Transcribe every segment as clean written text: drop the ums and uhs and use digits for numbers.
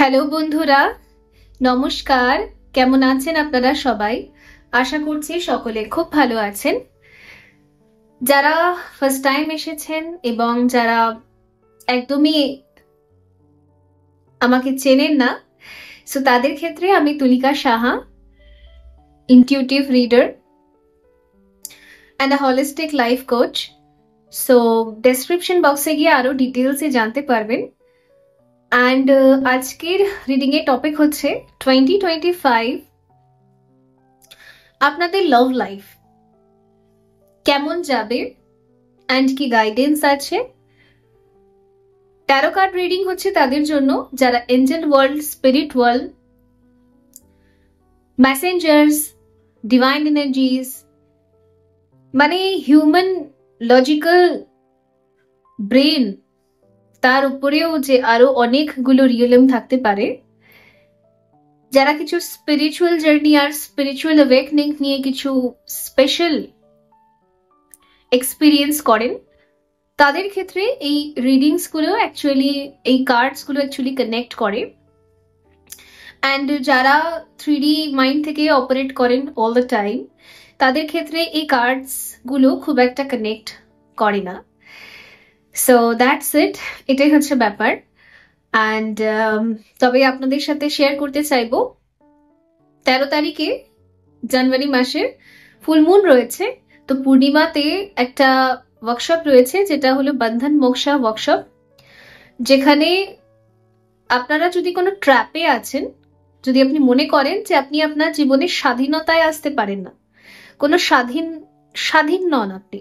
Hello বন্ধুরা, নমস্কার। কেমন আছেন আপনারা সবাই? আশা করছি সকলে খুব ভালো আছেন। যারা ফার্স্ট টাইম এসেছেন এবং যারা একদমই আমাকে চেনেন না, সো তাদের ক্ষেত্রে আমি Tulika Saha, intuitive reader and a holistic life coach. So description বক্সে গিয়ে আরো ডিটেলসে জানতে পারবেন। অ্যান্ড আজকের রিডিং এর টপিক হচ্ছে 2025 আপনাদের লাভ লাইফ কেমন যাবে অ্যান্ড কি গাইডেন্স আছে। ট্যারো কার্ড রিডিং হচ্ছে তাদের জন্য যারা Angel world, spirit world, messengers, divine energies, মানে হিউম্যান লজিক্যাল ব্রেন, তার উপরেও যে আরো অনেকগুলো রিয়েলম থাকতে পারে, যারা কিছু স্পিরিচুয়াল জার্নি আর স্পিরিচুয়াল অ্যাওয়েকনিং নিয়ে কিছু স্পেশাল এক্সপিরিয়েন্স করেন, তাদের ক্ষেত্রে এই রিডিংস গুলো অ্যাকচুয়ালি, এই কার্ডস গুলো অ্যাকচুয়ালি কানেক্ট করে। অ্যান্ড যারা 3D মাইন্ড থেকে অপারেট করেন অল দ্য টাইম, তাদের ক্ষেত্রে এই কার্ডস গুলো খুব একটা কানেক্ট করে না। সো দ্যাটস ইট, এটাই হচ্ছে ব্যাপার। অ্যান্ড তবে আপনাদের সাথে শেয়ার করতে চাইবো 13 তারিখে জানুয়ারি মাসের ফুল মুন রয়েছে, তো পূর্ণিমাতে একটা ওয়ার্কশপ রয়েছে যেটা হলো বন্ধন মোক্ষা ওয়ার্কশপ, যেখানে আপনারা যদি কোনো ট্র্যাপে আছেন, যদি আপনি মনে করেন যে আপনি আপনার জীবনে স্বাধীনতায় আসতে পারেন না, কোনো স্বাধীন নন আপনি,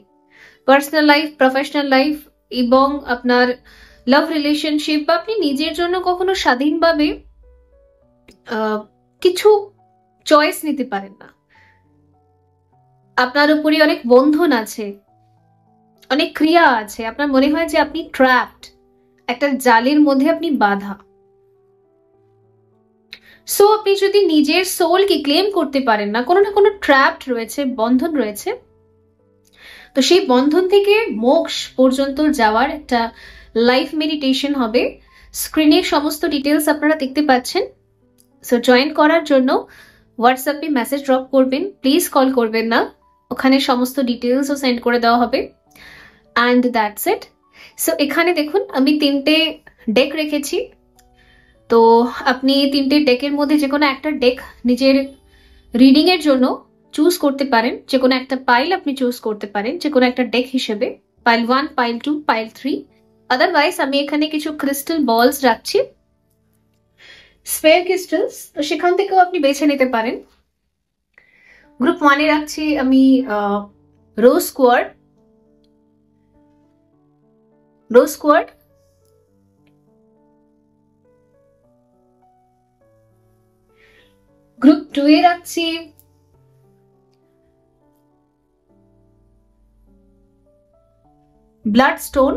পার্সোনাল লাইফ, প্রফেশনাল লাইফ এবং আপনার লাভ রিলেশনশিপ, বা আপনি নিজের জন্য কখনো স্বাধীনভাবে কিছু চয়েস নিতে পারেন না, আপনার উপরে অনেক বন্ধন আছে, অনেক ক্রিয়া আছে, আপনার মনে হয় যে আপনি ট্র্যাপড, একটা জালের মধ্যে আপনি বাঁধা। সো আপনি যদি নিজের সোলকে ক্লেম করতে পারেন না, কোনো না কোনো ট্র্যাপড রয়েছে, বন্ধন রয়েছে, তো সেই বন্ধন থেকে মোক্ষ পর্যন্ত যাওয়ার একটা লাইফ মেডিটেশন হবে। স্ক্রিনে সমস্ত ডিটেলস আপনারা দেখতে পাচ্ছেন। সো জয়েন করার জন্য হোয়াটসঅ্যাপে মেসেজ ড্রপ করবেন, প্লিজ কল করবেন না, ওখানে সমস্ত ডিটেলসও সেন্ড করে দেওয়া হবে। And that's it. সো এখানে দেখুন আমি 3টে ডেক রেখেছি, তো আপনি 3টে ডেকের মধ্যে যে কোনো একটা ডেক নিজের রিডিং এর জন্য চুজ করতে পারেন, যে কোনো একটা পাইল আপনি চুজ করতে পারেন যে কোনো একটা ডেক হিসেবে, পাইল 1, পাইল 2, পাইল 3। আদারওয়াইজ আমি এখানে কিছু ক্রিস্টাল বলস রাখছি, স্ফেয়ার ক্রিস্টালস, তো সেখান থেকেও আপনি বেছে নিতে পারেন। গ্রুপ 1 এ রাখছি আমি রোজ কোয়ার্ড, গ্রুপ 2 এ রাখছি ব্লাড স্টোন,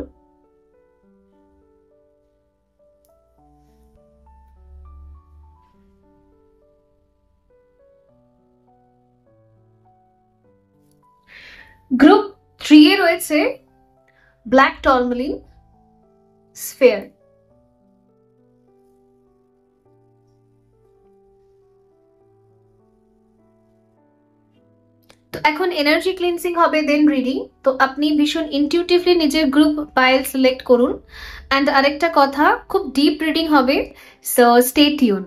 গ্রুপ 3 এ রয়েছে ব্ল্যাক টলমলিন স্ফেয়ার। তো এখন এনার্জি ক্লিনসিং হবে, দেন রিডিং। তো আপনি ভীষণ ইনটিউটিভলি নিজের গ্রুপ পাইল সিলেক্ট করুন। অ্যান্ড আরেকটা কথা, খুব ডিপ রিডিং হবে, so stay tune.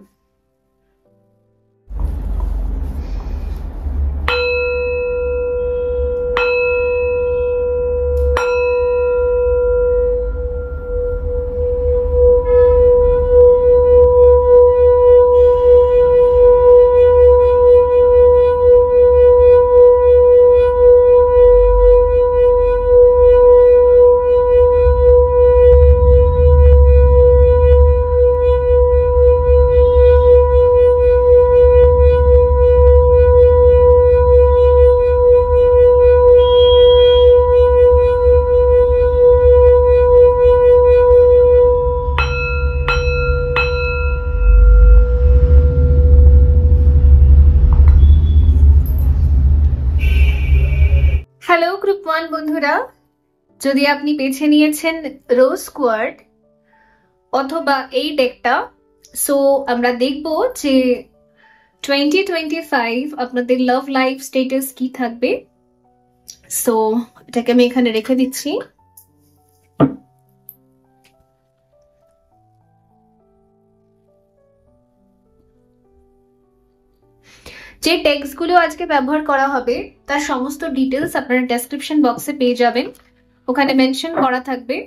Hello group 1 বন্ধুরা, যদি আপনি বেছে নিয়েছেন রোজ কোয়ার্ড অথবা এই ডেকটা সো আমরা দেখবো যে 2025 আপনাদের লাভ লাইফ স্টেটাস কি থাকবে। সো এটাকে আমি এখানে রেখে দিচ্ছি। যে টেক্সটগুলো আজকে ব্যবহার করা হবে তার সমস্ত ডিটেলস আপনারা ডেসক্রিপশন বক্সে পেয়ে যাবেন, ওখানে মেনশন করা থাকবে।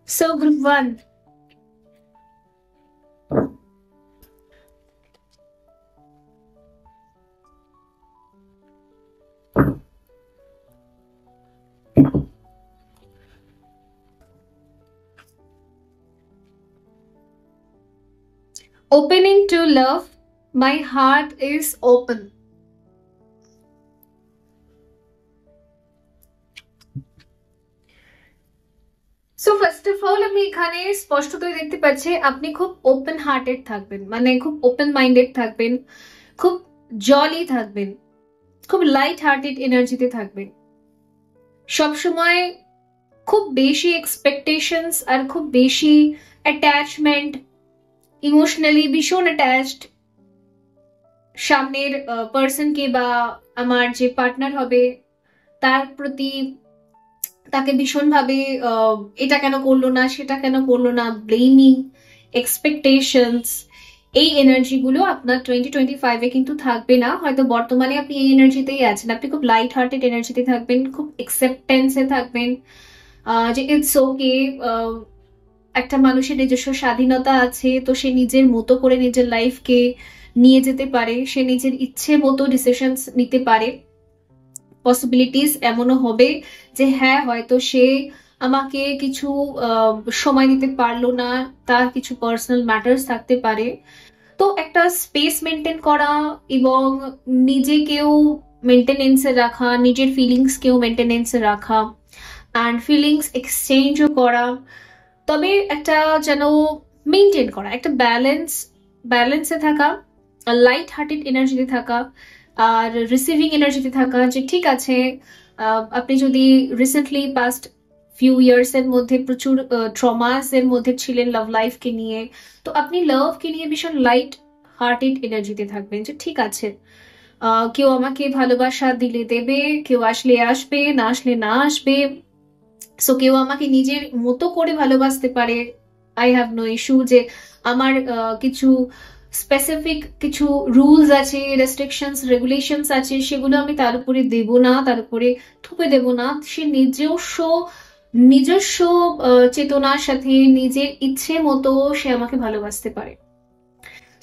So group 1, opening to love, my heart is open. So first of all আমি এখানে স্পষ্টতই দেখতে পাচ্ছি আপনি খুব ওপেন হার্টেড থাকবেন, মানে খুব ওপেন মাইন্ডেড থাকবেন, খুব জলি থাকবেন, খুব লাইট হার্টেড এনার্জিতে থাকবেন, সবসময় খুব বেশি এক্সপেকটেশনস আর খুব বেশি অ্যাটাচমেন্ট, ইমোশনালি ভীষণ অ্যাটাচড সামনের পার্সনকে বা আমার যে পার্টনার হবে তার প্রতি, তাকে ভীষণভাবে এটা কেন করলো না সেটা কেন করলো না, ব্লেমিং, এক্সপেকটেশনস, এই এনার্জিগুলো আপনার 2025-এ কিন্তু থাকবে না। হয়তো বর্তমানে আপনি এই এনার্জিতেই আছেন, আপনি খুব লাইট হার্টেড এনার্জিতে থাকবেন, খুব অ্যাকসেপ্টেন্সে থাকবেন, যে ইটস ওকে, একটা মানুষের নিজস্ব স্বাধীনতা আছে, তো সে নিজের মতো করে নিজের লাইফকে নিয়ে যেতে পারে, সে নিজের ইচ্ছে মতো ডিসিশনস নিতে পারে। পসিবিলিটিস এমনও হবে যে হ্যাঁ হয়তো সে আমাকে কিছু সময় দিতে পারলো না, তার কিছু পার্সোনাল ম্যাটার্স থাকতে পারে। তো একটা স্পেস মেনটেন করা এবং নিজেকেও মেনটেনেন্সে রাখা, নিজের ফিলিংসকেও মেনটেনেন্সে রাখা অ্যান্ড ফিলিংস এক্সচেঞ্জও করা, তবে একটা যেন মেনটেন করা, একটা ব্যালেন্সে থাকা, লাইট হার্টেড এনার্জিতে থাকা আর রিসিভিং এনার্জিতে থাকা, যে ঠিক আছে আপনি যদি রিসেন্টলি পাস্ট ফিউ ইয়ার্স এর মধ্যে প্রচুর ট্রমাস এর মধ্যে ছিলেন লাভ লাইফকে নিয়ে, তো আপনি লাভকে নিয়ে ভীষণ লাইট হার্টেড এনার্জিতে থাকবেন, যে ঠিক আছে কেউ আমাকে ভালোবাসা দিলে দেবে, কেউ আসলে আসবে, না আসলে না আসবে, সো কেউ আমাকে নিজের মতো করে ভালোবাসতে পারে, আই হ্যাভ নো ইস্যু। যে আমার কিছু স্পেসিফিক কিছু রুলস আছে, রেস্ট্রিকশনস, রেগুলেশনস আছে, সেগুলো আমি তার উপরে দেব না, তার উপরে থুপে দেব না। সে নিজস্ব চেতনার সাথে নিজের ইচ্ছে মতো সে আমাকে ভালোবাসতে পারে।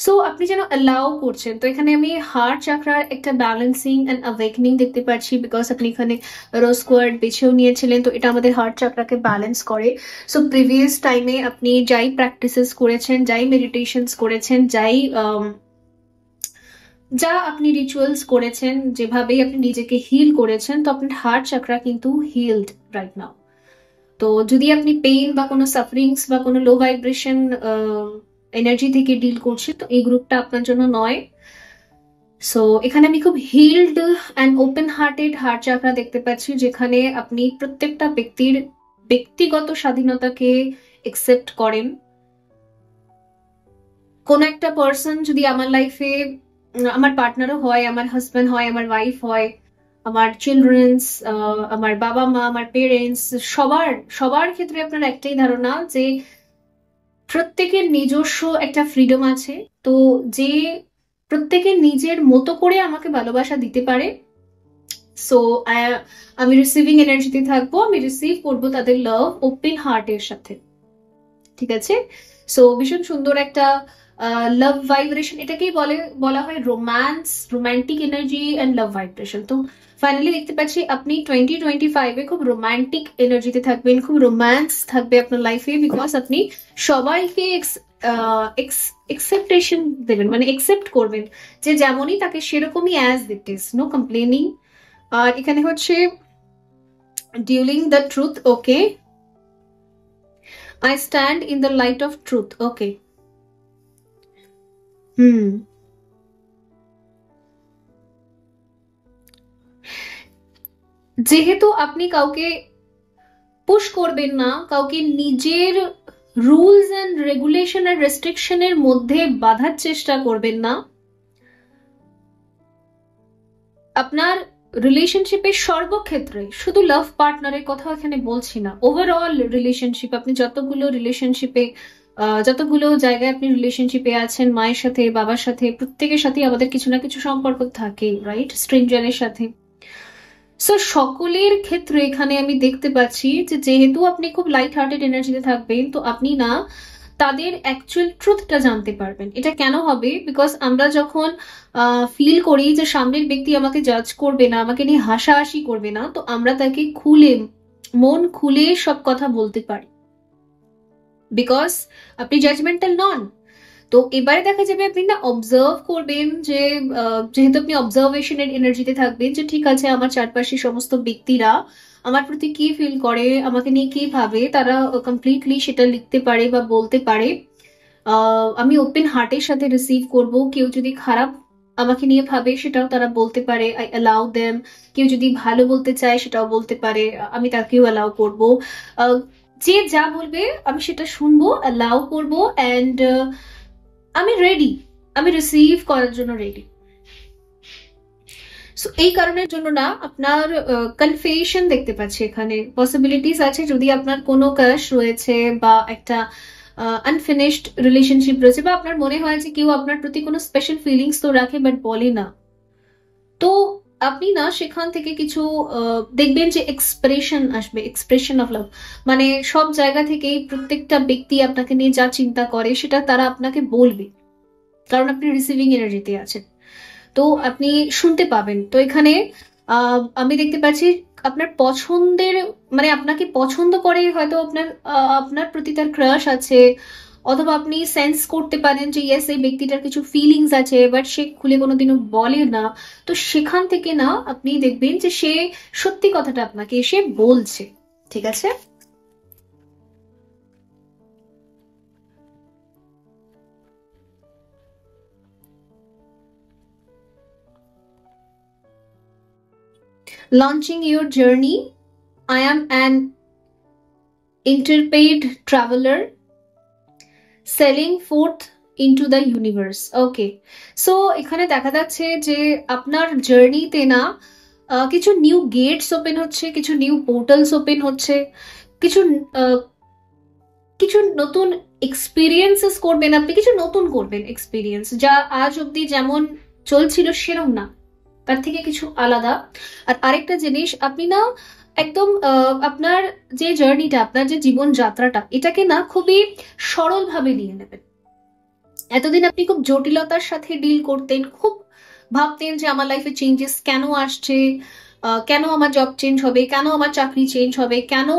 সো আপনি যেন অ্যালাউ করছেন। তো এখানে আমি হার্ট চাকরার একটা ব্যালেন্সিং অ্যান্ড অ্যাওয়েকনিং দেখতে পাচ্ছি, বিকজ আপনি এখানে রোজ কোয়ার্ড বেছেও নিয়েছিলেন, তো এটা আমাদের হার্ট চাকরাকে ব্যালেন্স করে। সো প্রিভিয়াস টাইমে আপনি যাই প্র্যাকটিসেস করেছেন, যাই মেডিটেশনস করেছেন, যা আপনি রিচুয়ালস করেছেন, যেভাবেই আপনি নিজেকে হিল করেছেন, তো আপনার হার্ট চাকরা কিন্তু হিলড রাইট নাও। তো যদি আপনি পেইন বা কোনো সাফারিংস বা কোনো লো ভাইব্রেশন এনার্জি থেকে ডিল করছেন, তো এই গ্রুপটা আপনার জন্য নয়। সো এখানে আমি খুব healed and open hearted heart chakra দেখতে পাচ্ছি, যেখানে আপনি প্রত্যেকটা ব্যক্তির ব্যক্তিগত স্বাধীনতাকে একসেপ্ট করেন। কোন একটা পার্সন যদি আমার লাইফে আমার পার্টনারও হয়, আমার হাজব্যান্ড হয়, আমার ওয়াইফ হয়, আমার চিলড্রেন্স, আমার বাবা মা, আমার পেরেন্টস, সবার ক্ষেত্রে আপনার একটাই ধারণা যে প্রত্যেকের নিজস্ব একটা ফ্রিডম আছে। তো যে প্রত্যেকের নিজের মতো করে আমাকে ভালোবাসা দিতে পারে, সো আমি রিসিভিং এনার্জিতে থাকবো, আমি রিসিভ করবো তাদের লাভ ওপেন হার্টের সাথে, ঠিক আছে। সো ভীষণ সুন্দর একটা লাভ ভাইব্রেশন, এটাকেই বলা হয় romantic energy and love vibration. তো ফাইনালি দেখতে পাচ্ছি আপনি 2025-এ খুব রোমান্টিক এনার্জিতে থাকবেন, খুব রোম্যান্স থাকবে আপনার লাইফে, বিকজ আপনি সবাইকে একসেপ্টেশন দেবেন, মানে একসেপ্ট করবেন, যে যেমনই তাকে সেরকমই as it is, no complaining. আর এখানে হচ্ছে dwelling the truth, okay, I stand in the light of truth. Okay. যেহেতু আপনি কাউকে পুশ করবেন না, কাউকে নিজের রুলস এন্ড রেগুলেশন আর রেস্ট্রিকশনের মধ্যে বাঁধার চেষ্টা করবেন না, আপনার রিলেশনশিপের সর্বক্ষেত্রে, শুধু লাভ পার্টনারের কথা এখানে বলছি না, ওভারঅল রিলেশনশিপ, আপনি যতগুলো রিলেশনশিপে যতগুলো জায়গায় আপনি রিলেশনশিপে আছেন, মায়ের সাথে, বাবার সাথে, প্রত্যেকের সাথে আমাদের কিছু না কিছু সম্পর্ক থাকে, রাইট, স্ট্রেঞ্জারের সাথে। সো সকলের ক্ষেত্রে এখানে আমি দেখতে পাচ্ছি যে যেহেতু আপনি খুব লাইট হার্টেড এনার্জিতে থাকবেন, তো আপনি না তাদের অ্যাকচুয়াল ট্রুথটা জানতে পারবেন। এটা কেন হবে? বিকজ আমরা যখন ফিল করি যে সামনের ব্যক্তি আমাকে জাজ করবে না, আমাকে নিয়ে হাসাহাসি করবে না, তো আমরা তাকে খুলে, মন খুলে সব কথা বলতে পারি, বিকজ আপনি জাজমেন্টাল নন। তো এবারে দেখা যাবে আপনি না অবজার্ভ করবেন যে যেহেতু আপনি অবজারভেশনের এনার্জিতে থাকবেন, যে ঠিক আছে আমার চারপাশে সমস্ত ব্যক্তিরা আমার প্রতি কি ফিল করে, আমাকে নিয়ে কি ভাবে, তারা কমপ্লিটলি সেটা লিখতে পারে বা বলতে পারে। আমি ওপেন হার্টের সাথে রিসিভ করব। কেউ যদি খারাপ আমাকে নিয়ে ভাবে সেটাও তারা বলতে পারে, আই অ্যালাউ দেম। কেউ যদি ভালো বলতে চায় সেটাও বলতে পারে, আমি তাকেও অ্যালাউ করব। যে যা বলবে আমি সেটা শুনবো, অ্যালাউ করব, অ্যান্ড আমি রেডি, আমি রিসিভ করার জন্য রেডি। সো এই কারণের জন্য না আপনার কনফিউশন দেখতে পাচ্ছি এখানে, পসিবিলিটিস আছে যদি আপনার কোনো ক্রাশ রয়েছে বা একটা আনফিনিশড রিলেশনশিপ রয়েছে, বা আপনার মনে হয় যে কেউ আপনার প্রতি কোনো স্পেশাল ফিলিংস তো রাখে বাট বলে না, তো আপনি না সেখান থেকে কিছু দেখবেন যে এক্সপ্রেশন আসবে, এক্সপ্রেশন অফ লাভ। মানে সব জায়গা থেকেই প্রত্যেকটা ব্যক্তি আপনাকে নিয়ে যা চিন্তা করে সেটা তারা আপনাকে বলবে, কারণ আপনি রিসিভিং এনার্জিতে আছেন, তো আপনি শুনতে পাবেন। তো এখানে আমি দেখতে পাচ্ছি আপনার পছন্দের, মানে আপনাকে পছন্দ করে, হয়তো আপনার আপনার প্রতি তার ক্রাশ আছে, অথবা আপনি সেন্স করতে পারেন যে ইয়েস এই ব্যক্তিটার কিছু ফিলিংস আছে, বাট সে খুলে কোনোদিনও বলে না। তো সেখান থেকে না আপনি দেখবেন যে সে সত্যি কথাটা আপনাকে এসে বলছে, ঠিক আছে? Launching your journey, I am an intrepid traveler selling forth into the universe. Okay, so এখানে দেখা যাচ্ছে যে আপনার জার্নিতে না কিছু নিউ গেটস ওপেন হচ্ছে, কিছু নিউ পোর্টালস ওপেন হচ্ছে, কিছু কিছু নতুন এক্সপিরিয়েন্সেস করবেন আপনি, কিছু নতুন করবেন এক্সপিরিয়েন্স, যা আজ অব্দি যেমন চলছিল সেরকম না, তার থেকে কিছু আলাদা। আর আরেকটা জিনিস, আপনি না একদম আপনার যে জার্নিটা, আপনার যে জীবন যাত্রাটা, এটাকে না খুবই সরল ভাবে নিয়ে নেবেন। এতদিন আপনি খুব জটিলতার সাথে ডিল করতেন, খুব ভাবতেন যে আমার লাইফে চেঞ্জেস কেন আসছে, কেন আমার জব চেঞ্জ হবে, কেন আমার চাকরি চেঞ্জ হবে, কেন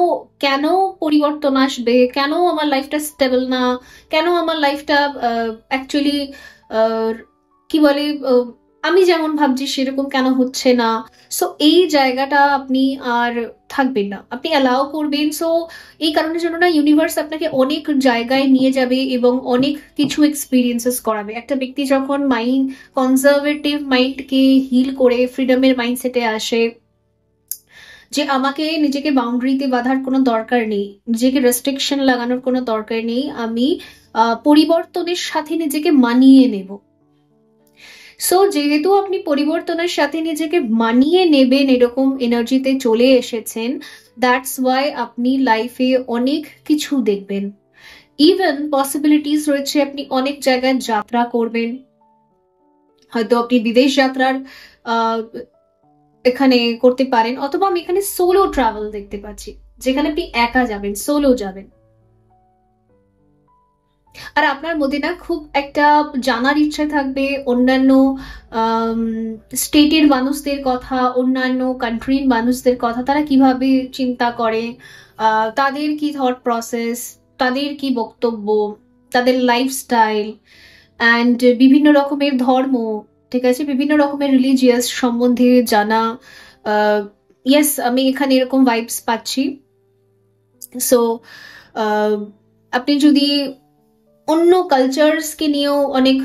কেন পরিবর্তন আসবে, কেন আমার লাইফটা স্টেবল না, কেন আমার লাইফটা অ্যাকচুয়ালি কি বলে আমি যেমন ভাবছি সেরকম কেন হচ্ছে না। সো এই জায়গাটা আপনি আর থাকবেন না, আপনি অ্যালাউ করবেন। সো এই কারণের জন্য না ইউনিভার্স আপনাকে অনেক জায়গায় নিয়ে যাবে এবং অনেক কিছু এক্সপিরিয়েন্সেস করাবে। একটা ব্যক্তি যখন মাইন্ড, কনজারভেটিভ মাইন্ডকে হিল করে ফ্রিডমের মাইন্ডসেটে আসে, যে আমাকে নিজেকে বাউন্ডারিতে বাঁধার কোনো দরকার নেই, নিজেকে রেস্ট্রিকশন লাগানোর কোনো দরকার নেই, আমি পরিবর্তনের সাথে নিজেকে মানিয়ে নেব। সো যেহেতু আপনি পরিবর্তনের সাথে নিজেকে মানিয়ে নেবেন এরকম এনার্জিতে চলে এসেছেন, দ্যাটস ওয়াই আপনি লাইফে অনেক কিছু দেখবেন। ইভেন পসিবিলিটিস রয়েছে আপনি অনেক জায়গায় যাত্রা করবেন, হয়তো আপনি বিদেশ যাত্রার এখানে করতে পারেন, অথবা আমি এখানে সোলো ট্রাভেল দেখতে পাচ্ছি, যেখানে আপনি একা যাবেন, সোলো যাবেন। আর আপনার মধ্যে না খুব একটা জানার ইচ্ছা থাকবে অন্যান্য স্টেটের মানুষদের কথা, অন্যান্য কান্ট্রির মানুষদের কথা, তারা কিভাবে চিন্তা করে, তাদের কি থট প্রসেস, তাদের কি বক্তব্য, তাদের লাইফস্টাইল, অ্যান্ড বিভিন্ন রকমের ধর্ম, ঠিক আছে, বিভিন্ন রকমের রিলিজিয়াস সম্বন্ধে জানা। ইয়েস, আমি এখানে এরকম ভাইবস পাচ্ছি। সো আপনি যদি অন্য কালচারসকে নিয়েও অনেক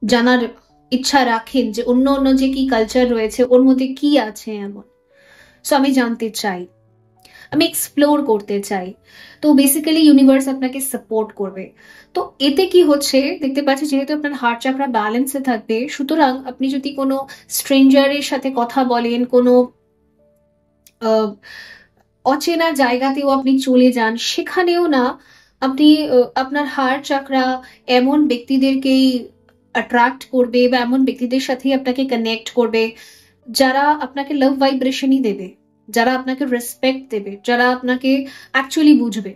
জানার ইচ্ছা রাখেন, যে অন্য অন্য যে কি কালচার রয়েছে ওর মধ্যে কি আছে এমন, সো আমি জানতে চাই, আমি এক্সপ্লোর করতে চাই। তো বেসিক্যালি ইউনিভার্স আপনাকে সাপোর্ট করবে। তো এতে কি হচ্ছে দেখতে পাচ্ছি, যেহেতু আপনার হার্ট চাকরা ব্যালেন্সে থাকবে, সুতরাং আপনি যদি কোনো স্ট্রেঞ্জারের সাথে কথা বলেন, কোনো অচেনা জায়গাতেও আপনি চলে যান, সেখানেও না আপনি আপনার হার্ট চাকরা এমন ব্যক্তিদেরকেই অ্যাট্রাক্ট করবে বা এমন ব্যক্তিদের সাথেই আপনাকে কানেক্ট করবে যারা আপনাকে লাভ ভাইব্রেশনই দেবে, যারা আপনাকে রেসপেক্ট দেবে, যারা আপনাকে অ্যাকচুয়ালি বুঝবে।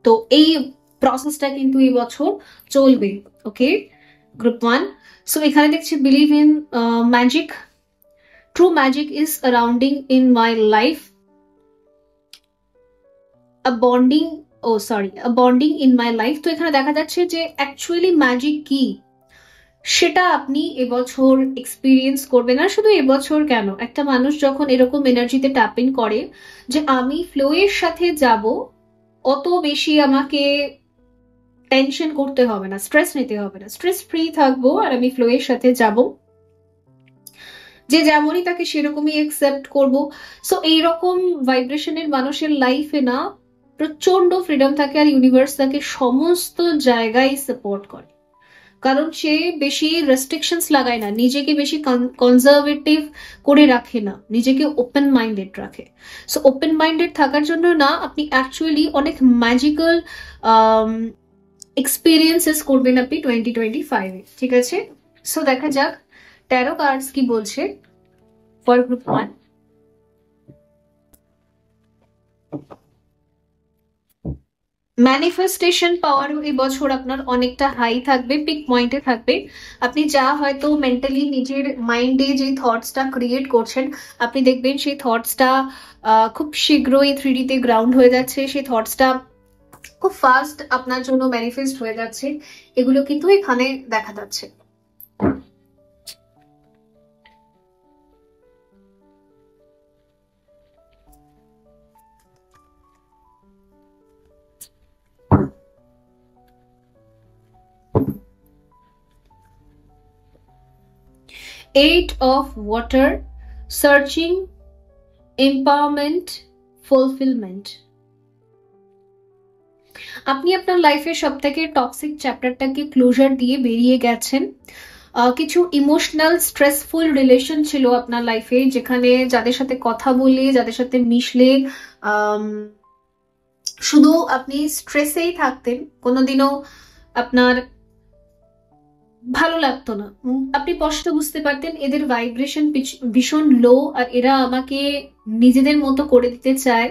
তো এই প্রসেসটা কিন্তু এই বছর চলবে। ওকে, গ্রুপ 1। সো এখানে দেখছি believe in magic, true magic is surrounding in my life, a bonding in my life. তো এখানে দেখা যাচ্ছে যে অ্যাকচুয়ালি ম্যাজিক কি সেটা আপনি এবছর এক্সপিরিয়েন্স করবেন। আর শুধু এবছর কেন, একটা মানুষ যখন এরকম এনার্জিতে ট্যাপিং করে যে আমি ফ্লো এর সাথে যাব, অত বেশি আমাকে টেনশন করতে হবে না, স্ট্রেস নিতে হবে না, স্ট্রেস ফ্রি থাকবো আর আমি ফ্লো এর সাথে যাব, যে যেমনই তাকে সেরকমই অ্যাকসেপ্ট করব। সো এইরকম ভাইব্রেশনের মানুষের লাইফে না প্রচন্ড ফ্রিডম থাকে, আর ইউনিভার্স তাকে সমস্ত জায়গায় সাপোর্ট করে, কারণ সে বেশি রেস্ট্রিকশনস লাগায় না, নিজেকে বেশি কনজারভেটিভ করে রাখে না, নিজেকে ওপেন মাইন্ডেড রাখে। সো ওপেন মাইন্ডেড থাকার জন্য না আপনি অ্যাকচুয়ালি অনেক ম্যাজিক্যাল এক্সপিরিয়েন্সেস করবেন আপনি 2025-এ। ঠিক আছে, সো দেখা যাক ট্যারো কার্ডস কি বলছে ফর গ্রুপ 1। ম্যানিফেস্টেশন পাওয়ার এই বছর আপনার অনেকটা হাই থাকবে, পিক পয়েন্টে থাকবে। আপনি যা হয়তো মেন্টালি নিজের মাইন্ডে যে থটসটা ক্রিয়েট করছেন, আপনি দেখবেন সেই থটসটা খুব শীঘ্রই 3D তে গ্রাউন্ড হয়ে যাচ্ছে, সেই থটসটা খুব ফাস্ট আপনার জন্য ম্যানিফেস্ট হয়ে যাচ্ছে, এগুলো কিন্তু এখানে দেখা যাচ্ছে। Eight of Water, Searching, Empowerment, Fulfillment। আপনি আপনার লাইফের সব থেকে টক্সিক চ্যাপ্টারটাকে ক্লোজার দিয়ে বেরিয়ে গেছেন। কিছু ইমোশনাল স্ট্রেসফুল রিলেশন ছিল আপনার লাইফে, যেখানে যাদের সাথে কথা বলে, যাদের সাথে মিশলে শুধু আপনি স্ট্রেসেই থাকতেন, কোনোদিনও আপনার ভালো লাগতো না। আপনি স্পষ্ট বুঝতে পারতেন এদের ভাইব্রেশন ভীষণ লো, আর এরা আমাকে নিজেদের মতো করে দিতে চায়,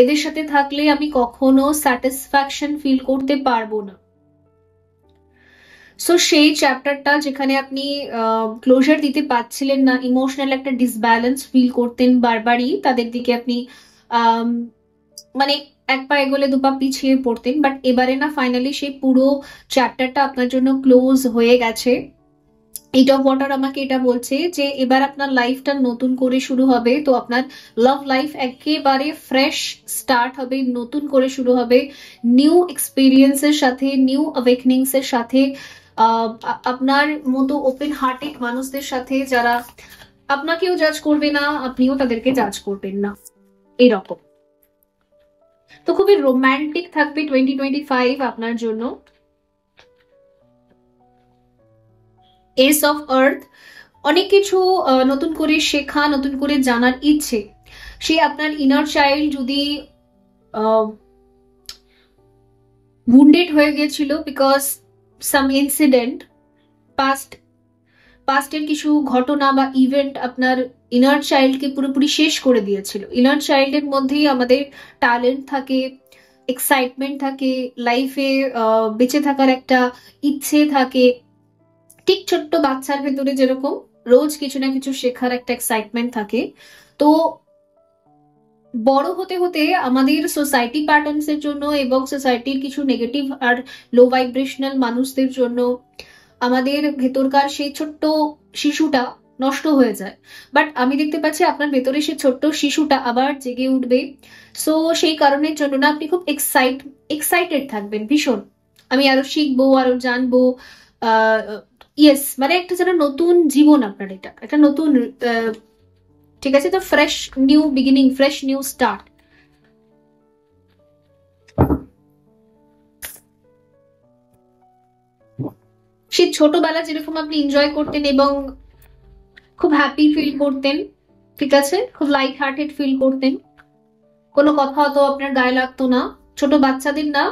এদের সাথে থাকলে আমি কখনো স্যাটিসফ্যাকশন ফিল করতে পারবো না। সো সেই চ্যাপ্টারটা যেখানে আপনি ক্লোজার দিতে পারছিলেন না, ইমোশনাল একটা ডিসব্যালেন্স ফিল করতেন বারবারই, তাদের দিকে আপনি মানে এক পা এগোলে দু পা পিছিয়ে পড়তেন, বাট এবারে না ফাইনালি সেই পুরো চ্যাপ্টারটা আপনার জন্য ক্লোজ হয়ে গেছে। এইট অফ ওয়াটার আমাকে এটা বলছে যে এবার আপনার লাইফটা নতুন করে শুরু হবে। তো আপনার লাভ লাইফ একেবারে ফ্রেশ স্টার্ট হবে, নতুন করে শুরু হবে, নিউ এক্সপিরিয়েন্সের সাথে, নিউ অ্যাওয়েকনিংস এর সাথে, আপনার মতো ওপেন হার্টেড মানুষদের সাথে, যারা আপনাকেও জাজ করবে না, আপনিও তাদেরকে জাজ করবেন না, এরকম। তো খুবই রোমান্টিক থাকবে 2025 আপনার জন্য। এস অফ আর্থ, অনেক কিছু নতুন করে শেখা, নতুন করে জানার ইচ্ছে। সে আপনার ইনার চাইল্ড যদি wounded হয়ে গেছিল বিকজ সাম ইনসিডেন্ট, পাস্টের কিছু ঘটনা বা ইভেন্ট আপনার ইনার চাইল্ডকে পুরোপুরি শেষ করে দিয়েছিল। ইনার চাইল্ডের মধ্যেই আমাদের ট্যালেন্ট থাকে, এক্সাইটমেন্ট থাকে, লাইফে বেঁচে থাকার একটা ইচ্ছে থাকে, ঠিক ছোট্ট বাচ্চার ভেতরে যেরকম রোজ কিছু না কিছু শেখার একটা এক্সাইটমেন্ট থাকে। তো বড় হতে হতে আমাদের সোসাইটি প্যাটার্নস এর জন্য এবং সোসাইটির কিছু নেগেটিভ আর লো ভাইব্রেশনাল মানুষদের জন্য আমাদের ভেতরকার সেই ছোট্ট শিশুটা নষ্ট হয়ে যায়। বাট আমি দেখতে পাচ্ছি আপনার ভেতরে সেই ছোট্ট শিশুটা আবার জেগে উঠবে। সো সেই কারণের জন্য না আপনি খুব এক্সাইটেড থাকবেন ভীষণ, আমি আরো শিখবো, আরো জানবো, ইয়েস, মানে একটা যেন নতুন জীবন আপনার, এটা একটা নতুন ঠিক আছে, তো fresh new beginning, fresh new start. সেই ছোটবেলা যেরকম আপনি এনজয় করতেন এবং খুব হ্যাপি ফিল করতেন, ঠিক আছে, খুব লাইট হার্টেড ফিল করতেন, কোনো কথা তো আপনার গায়ে লাগতো না। ছোট বাচ্চাদের না,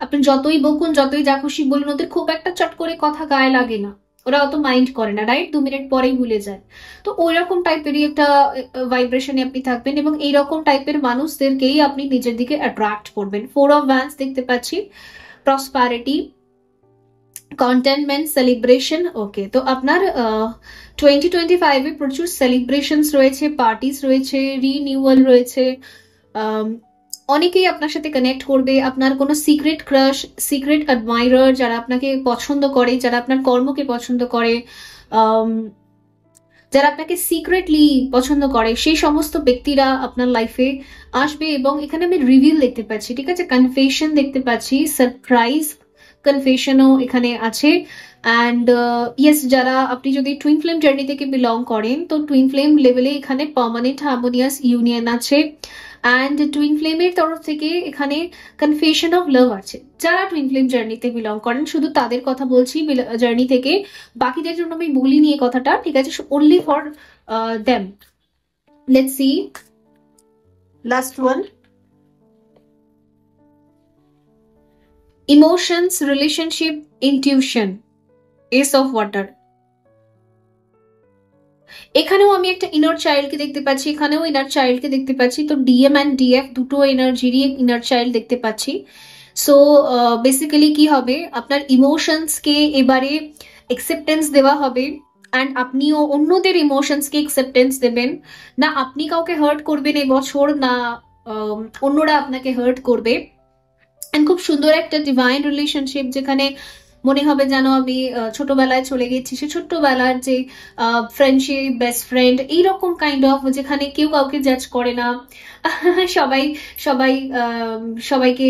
আপনি যতই বকুন, যতই যা খুশি বলুন, ওদের খুব একটা চট করে কথা গায়ে লাগে না, ওরা অত মাইন্ড করে না, রাইট, 2 মিনিট পরেই ভুলে যায়। তো ওই রকম টাইপেরই একটা ভাইব্রেশনে আপনি থাকবেন এবং এইরকম টাইপের মানুষদেরকেই আপনি নিজের দিকে অ্যাট্রাক্ট করবেন। 4 অফ ওয়ান্স দেখতে পাচ্ছি, প্রসপারিটি, কন্টেনমেন্ট, সেলিব্রেশন। ওকে, তো আপনার 2025-এ প্রচুর সেলিব্রেশনস রয়েছে, পার্টিস রয়েছে, রিনিউয়াল রয়েছে। অনেকেই আপনার সাথে কানেক্ট করবে, আপনার কোনো সিক্রেট ক্রাশ, সিক্রেট অ্যাডমাইরার, যারা আপনাকে পছন্দ করে, যারা আপনার কর্মকে পছন্দ করে, যারা আপনাকে সিক্রেটলি পছন্দ করে, সেই সমস্ত ব্যক্তিরা আপনার লাইফে আসবে। এবং এখানে আমি রিভিল দেখতে পাচ্ছি, ঠিক আছে, কনফেশন দেখতে পাচ্ছি, সারপ্রাইজ কনফেশনও এখানে আছে। অ্যান্ড ইয়েস, যারা আপনি যদি টুইন ফ্লেম জার্নি থেকে বিলং করেন, তো টুইন ফ্লেম লেভেলে এখানে পার্মানেন্ট হারমোনিয়াস ইউনিয়ন আছে। অ্যান্ড টুইন ফ্লেমের তরফ থেকে এখানে কনফেশন অফ লাভ আছে। যারা টুইন ফ্লেম জার্নিতে বিলং করেন, শুধু তাদের কথা বলছি জার্নি থেকে, বাকিদের জন্য আমি বলিনি এই কথাটা, ঠিক আছে, only for them. Let's see last one, emotions, relationship, intuition, S of water. এখানেও আমি একটা ইনার চাইল্ডকে দেখতে পাচ্ছি, এখানেও ইনার চাইল্ডকে দেখতে পাচ্ছি। তো ডিএম অ্যান্ড ডিএফ দুটো এনার্জিরই ইনার চাইল্ড দেখতে পাচ্ছি। সো বেসিক্যালি কি হবে, আপনার ইমোশনসকে এবারে একসেপ্টেন্স দেওয়া হবে, অ্যান্ড আপনিও অন্যদের ইমোশনসকে একসেপ্টেন্স দেবেন। না আপনি কাউকে হার্ট করবেন এবছর, না অন্যরা আপনাকে হার্ট করবে। অ্যান্ড খুব সুন্দর একটা ডিভাইন রিলেশনশিপ, যেখানে মনে হবে যেন আমি ছোটবেলায় চলে গেছি, সে ছোট্টবেলার যে ফ্রেন্ডশিপ, বেস্ট ফ্রেন্ড, এইরকম কাইন্ড অফ, যেখানে কেউ কাউকে জাজ করে না, সবাই সবাই সবাইকে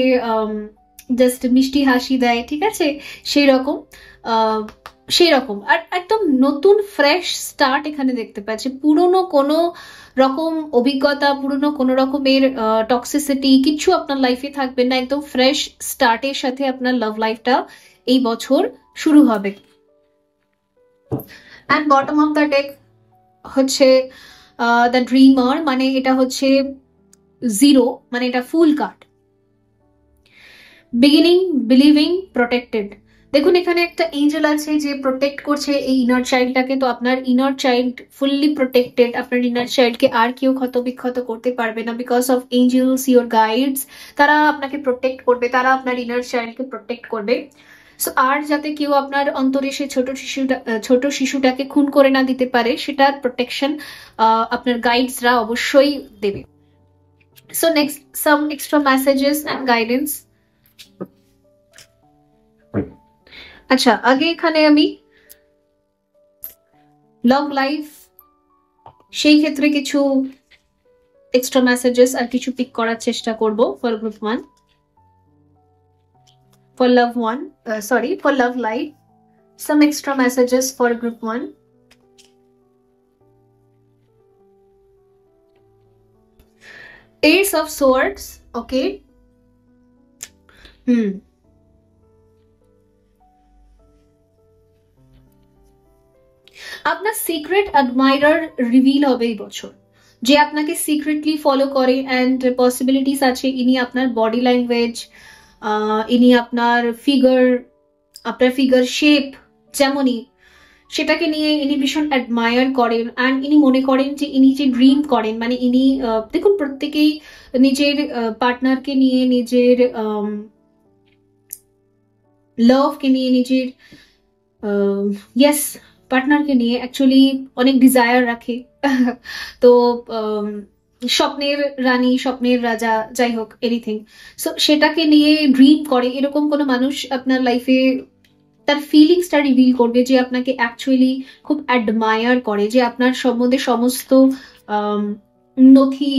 জাস্ট মিষ্টি হাসি দেয়, ঠিক আছে, সেই রকম সেই রকম। আর একদম নতুন ফ্রেশ স্টার্ট এখানে দেখতে পাচ্ছি। পুরনো কোনো রকম অভিজ্ঞতা, পুরনো কোনো রকমের টক্সিসিটি কিচ্ছু আপনার লাইফে থাকবে না, একদম ফ্রেশ স্টার্টের সাথে আপনার লাভ লাইফটা এই বছর শুরু হবে। And bottom of the deck হচ্ছে দ্য ড্রিমার, মানে এটা হচ্ছে 0, মানে এটা fool card. Beginning, believing, protected. দেখুন এখানে একটা এঞ্জেল আছে যে প্রোটেক্ট করছে এই ইনার চাইল্ডটাকে। তো আপনার ইনার চাইল্ড ফুললি প্রোটেক্টেড, আপনার ইনার চাইল্ডকে আর কেউ ক্ষত বিক্ষত করতে পারবে না, because of angels, your guides, তারা আপনাকে প্রোটেক্ট করবে, তারা আপনার ইনার চাইল্ডকে প্রোটেক্ট করবে। সো আর যাতে কেউ আপনার অন্তরে সে ছোট শিশুটাকে খুন করে না দিতে পারে, সেটার প্রোটেকশন আপনার গাইডসরা অবশ্যই দেবে। So next, some extra messages and guidance. আচ্ছা, আগে এখানে আমি লাভ লাইফ, সেই ক্ষেত্রে কিছু এক্সট্রা মেসেজেস আর কিছু পিক করার চেষ্টা করব for group 1, for love 1, sorry, for love life, some extra messages for group 1. Ace of Swords, okay. আপনার সিক্রেট অ্যাডমাইরার রিভিল হবে এই বছর, যে আপনাকে সিক্রেটলি ফলো করে, অ্যান্ড পসিবিলিটিস আছে ইনি আপনার বডি ল্যাঙ্গুয়েজ, ইনি আপনার ফিগার শেপ যেমনই, সেটাকে নিয়ে ইনি ভীষণ অ্যাডমায়ার করেন। অ্যান্ড ইনি মনে করেন যে ইনি যে ড্রিম করেন, মানে ইনি দেখুন প্রত্যেকেই নিজের পার্টনারকে নিয়ে, নিজের লাভকে নিয়ে, নিজের ইয়েস পার্টনারকে নিয়ে অ্যাকচুয়ালি অনেক ডিজায়ার রাখে। তো স্বপ্নের রানী, স্বপ্নের রাজা, যাই হোক এনিথিং, সো সেটাকে নিয়ে ড্রিম করে। এরকম কোনো মানুষ আপনার লাইফে তার ফিলিংসটা রিভিল করবে, যে আপনাকে অ্যাকচুয়ালি খুব অ্যাডমায়ার করে, যে আপনার সম্বন্ধে সমস্ত নথি,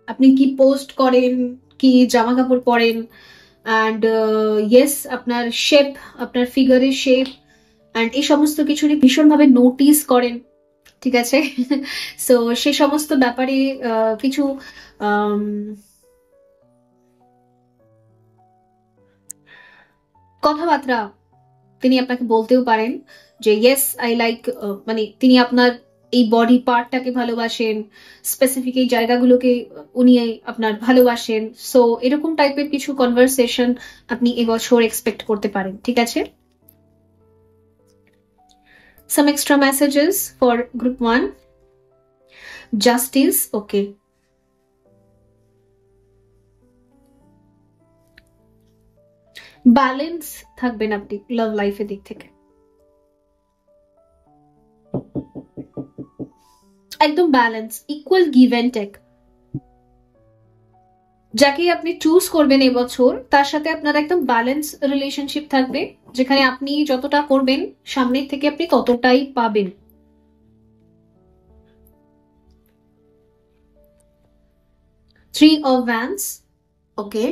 আপনি কি পোস্ট করেন, কি জামা কাপড় পরেন, অ্যান্ড ইয়েস আপনার শেপ, আপনার ফিগারের শেপ, অ্যান্ড এই সমস্ত কিছুরই ভীষণভাবে নোটিস করেন, ঠিক আছে? সো সে সমস্ত ব্যাপারে কিছু কথাবার্তা তিনি আপনাকে বলতেও পারেন যে ইয়েস আই লাইক, মানে তিনি আপনার এই বডি পার্টটাকে ভালোবাসেন, স্পেসিফিক এই জায়গাগুলোকে উনি আপনার ভালোবাসেন। সো এরকম টাইপের কিছু কনভারসেশন আপনি এবছর এক্সপেক্ট করতে পারেন, ঠিক আছে? Some extra messages for group 1. Justice, okay. Balance থাকবেন আপনি লাভ লাইফের দিক থেকে, একদম balance, equal give and take. যাকে আপনি চুজ করবেন এবছর তার সাথে আপনার একদম ব্যালেন্স রিলেশনশিপ থাকবে, যেখানে আপনি যতটা করবেন সামনের থেকে আপনি ততটাই পাবেন। Three of Wands, okay.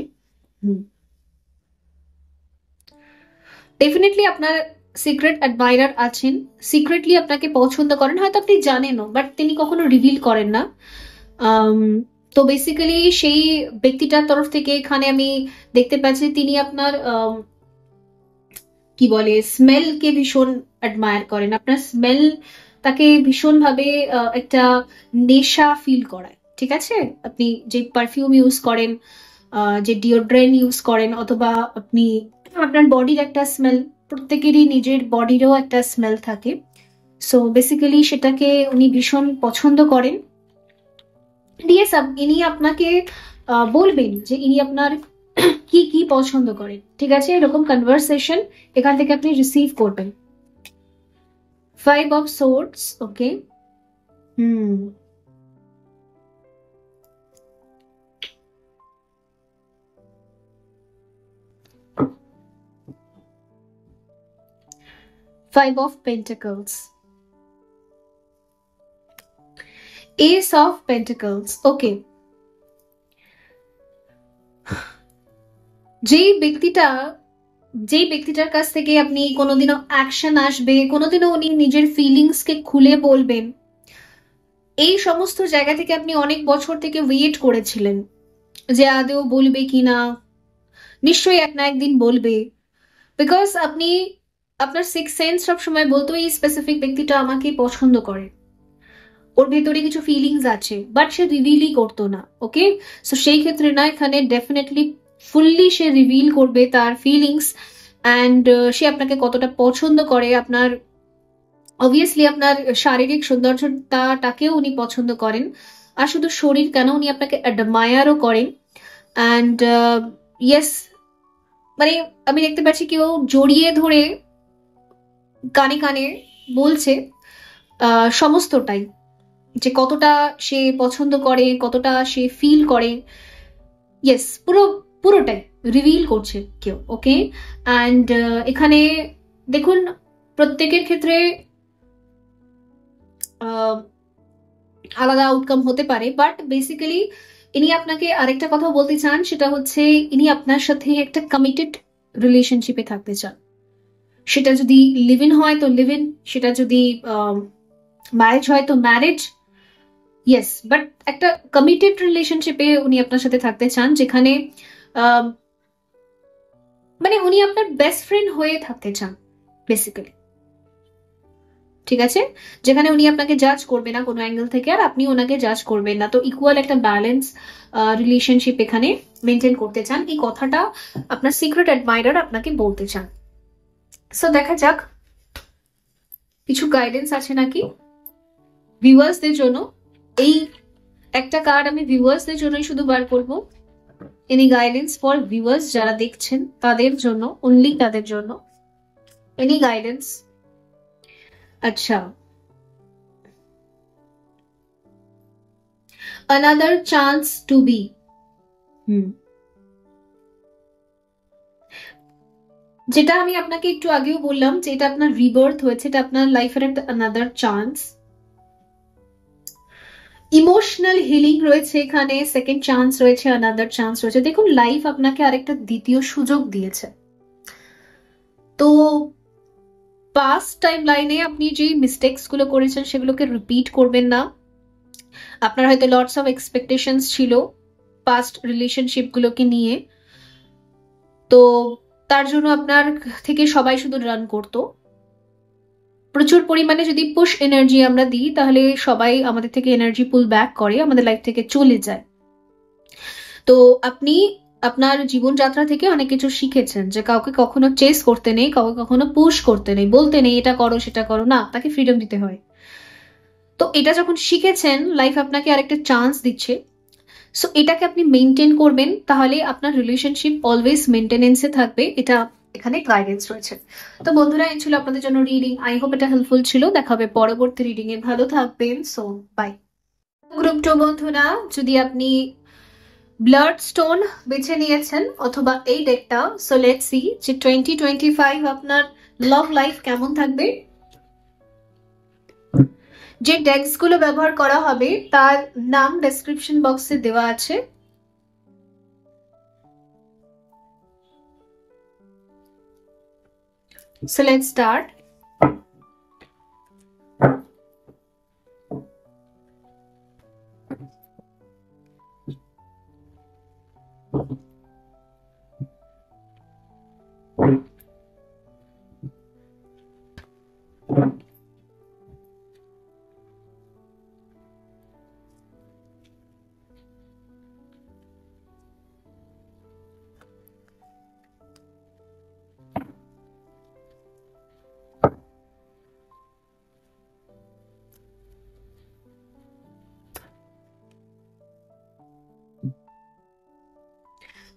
Definitely আপনার সিক্রেট অ্যাডমাইরার আছেন, সিক্রেটলি আপনাকে পছন্দ করেন, হয়তো আপনি জানেনও বাট তিনি কখনো রিভিল করেন না। তো বেসিক্যালি সেই ব্যক্তিটার তরফ থেকে এখানে আমি দেখতে পাচ্ছি তিনি আপনার কি বলে স্মেলকে ভীষণ অ্যাডমায়ার করেন, আপনার স্মেল তাকে ভীষণভাবে একটা নেশা ফিল করায়, ঠিক আছে? আপনি যে পারফিউম ইউজ করেন, যে ডিওড্রেন্ট ইউজ করেন, অথবা আপনি আপনার বডির একটা স্মেল, প্রত্যেকেরই নিজের বডিরও একটা স্মেল থাকে। সো বেসিক্যালি সেটাকে উনি ভীষণ পছন্দ করেন। ইয়েস, ইনি আপনাকে বলবেন যে ইনি আপনার কি কি পছন্দ করেন, ঠিক আছে? এরকম কনভারসেশন এখান থেকে আপনি রিসিভ করবেন। 5 of Swords, okay. Five of Pentacles, Ace of Pentacles, ওকে। যেই ব্যক্তিটার কাছ থেকে আপনি কোনোদিনও অ্যাকশন আসবে, কোনোদিনও উনি নিজের ফিলিংসকে খুলে বলবেন, এই সমস্ত জায়গা থেকে আপনি অনেক বছর থেকে ওয়েট করেছিলেন যে আদৌ বলবে কিনা, নিশ্চয়ই এক না একদিন বলবে। বিকজ আপনি আপনার সিক্স সেন্স সবসময় বলতো এই স্পেসিফিক ব্যক্তিটা আমাকে পছন্দ করে, ওর ভেতরে কিছু ফিলিংস আছে, বাট সে রিভিলই করতো না, ওকে? সো সেই ক্ষেত্রে না, এখানে ডেফিনেটলি ফুললি সে রিভিল করবে তার ফিলিংস অ্যান্ড সে আপনাকে কতটা পছন্দ করে। আপনার অবভিয়াসলি আপনার শারীরিক সৌন্দর্যতাটাকেও উনি পছন্দ করেন, আর শুধু শরীর কেন, উনি আপনাকে অ্যাডমায়ারও করেন। অ্যান্ড ইয়েস, মানে আমি দেখতে পাচ্ছি কেউ জড়িয়ে ধরে কানে কানে বলছে সমস্তটাই, যে কতটা সে পছন্দ করে, কতটা সে ফিল করে। ইয়েস, পুরোটাই রিভিল করছে কেউ, ওকে? অ্যান্ড এখানে দেখুন প্রত্যেকের ক্ষেত্রে আলাদা আউটকাম হতে পারে, বাট বেসিক্যালি ইনি আপনাকে আরেকটা কথা বলতে চান, সেটা হচ্ছে ইনি আপনার সাথে একটা কমিটেড রিলেশনশিপে থাকতে চান। সেটা যদি লিভ ইন হয় তো লিভ ইন, সেটা যদি ম্যারেজ হয় তো ম্যারেজ, ইয়েস, বাট একটা কমিটেড রিলেশনশিপে উনি আপনার সাথে থাকতে চান, যেখানে মানে উনি আপনার বেস্ট ফ্রেন্ড হয়ে থাকতে চান বেসিক্যালি, ঠিক আছে? যেখানে উনি আপনাকে জাজ করবে না কোনো অ্যাঙ্গেল থেকে, আর আপনি ওনাকে জাজ করবেন না। তো ইকুয়াল একটা ব্যালেন্স রিলেশনশিপ এখানে মেনটেন করতে চান, এই কথাটা আপনার সিক্রেট অ্যাডমাইরার আপনাকে বলতে চান। সো দেখা যাক কিছু গাইডেন্স আছে নাকি ভিউয়ার্সদের জন্য। এই একটা কার্ড আমি ভিউয়ার্সদের জন্যই শুধু বার করবো। এনি গাইডেন্স ফর ভিউয়ার্স যারা দেখছেন তাদের জন্য, অনলি তাদের জন্য এনি গাইডেন্স। আচ্ছা, another chance to be, যেটা আমি আপনাকে একটু আগেও বললাম যে এটা আপনার রিবার্থ হয়েছে, এটা আপনার লাইফের একটা another chance। ইমোশনাল হিলিং রয়েছে এখানে, সেকেন্ড চান্স রয়েছে, another চান্স রয়েছে। দেখুন লাইফ আপনাকে আরেকটা দ্বিতীয় সুযোগ দিয়েছে। তো পাস্ট টাইম লাইনে আপনি যে মিস্টেক্স গুলো করেছেন সেগুলোকে রিপিট করবেন না। আপনার হয়তো লটস অফ এক্সপেকটেশনস ছিল পাস্ট রিলেশনশিপ গুলোকে নিয়ে, তো তার জন্য আপনার থেকে সবাই শুধু রান করতো। প্রচুর পরিমাণে যদি পুশ এনার্জি আমরা দিই তাহলে সবাই আমাদের থেকে এনার্জি পুল ব্যাক করে, আমাদের লাইফ থেকে চলে যায়। তো আপনি আপনার জীবনযাত্রা থেকে অনেক কিছু শিখেছেন, যে কাউকে কখনো চেস করতে নেই, কাউকে কখনো পুশ করতে নেই, বলতে নেই এটা করো সেটা করো না, তাকে ফ্রিডম দিতে হয়। তো এটা যখন শিখেছেন, লাইফ আপনাকে আরেকটা চান্স দিচ্ছে। সো এটাকে আপনি মেনটেন করবেন, তাহলে আপনার রিলেশনশিপ অলওয়েজ মেনটেনেন্সে থাকবে, এটা এখানে গাইডেন্স রয়েছে। তো বন্ধুরা, এই ছিল আপনাদের জন্য রিডিং। আই হোপ এটা হেল্পফুল ছিল। দেখা হবে পরবর্তী রিডিং এ। ভালো থাকবেন। So by. গ্রুপ 2 বন্ধুরা, যদি আপনি ব্লাড স্টোন বেছে নিয়েছেন অথবা এই ডেকটা, সো লেটস সি যে 2025 আপনার লাভ লাইফ কেমন থাকবে। যে ডেক্স গুলো ব্যবহার করা হবে তার নাম ডেসক্রিপশন বক্সে দেওয়া আছে। So let's start.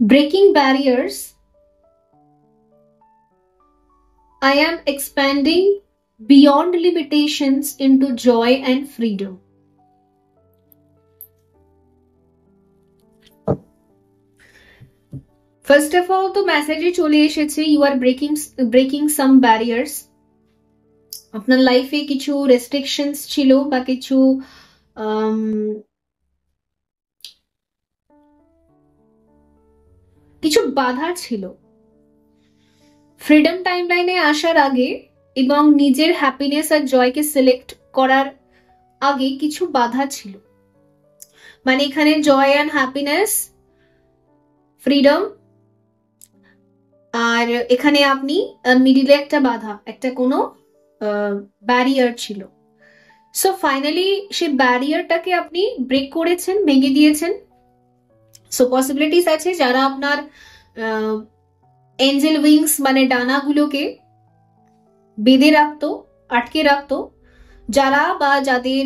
Breaking barriers. I am expanding beyond limitations into joy and freedom. First of all, তো মেসেজে চলে এসেছে you are breaking some barriers. আপনার লাইফে কিছু রেস্ট্রিকশনস ছিল বা কিছু কিছু বাধা ছিল ফ্রিডম টাইমলাইনে আসার আগে, এবং নিজের হ্যাপিনেস আর জয়কে সিলেক্ট করার আগে কিছু বাধা ছিল। মানে এখানে জয় অ্যান্ড হ্যাপিনেস, ফ্রিডম, আর এখানে আপনি মিডিলে একটা বাধা, একটা কোনো ব্যারিয়ার ছিল। সো ফাইনালি সেই ব্যারিয়ারটাকে আপনি ব্রেক করেছেন, ভেঙে দিয়েছেন। সো পসিবিলিটিস আছে যারা আপনার এঞ্জেল উইংস মানে ডানাগুলোকে বেঁধে রাখতো, আটকে রাখতো, যারা বা যাদের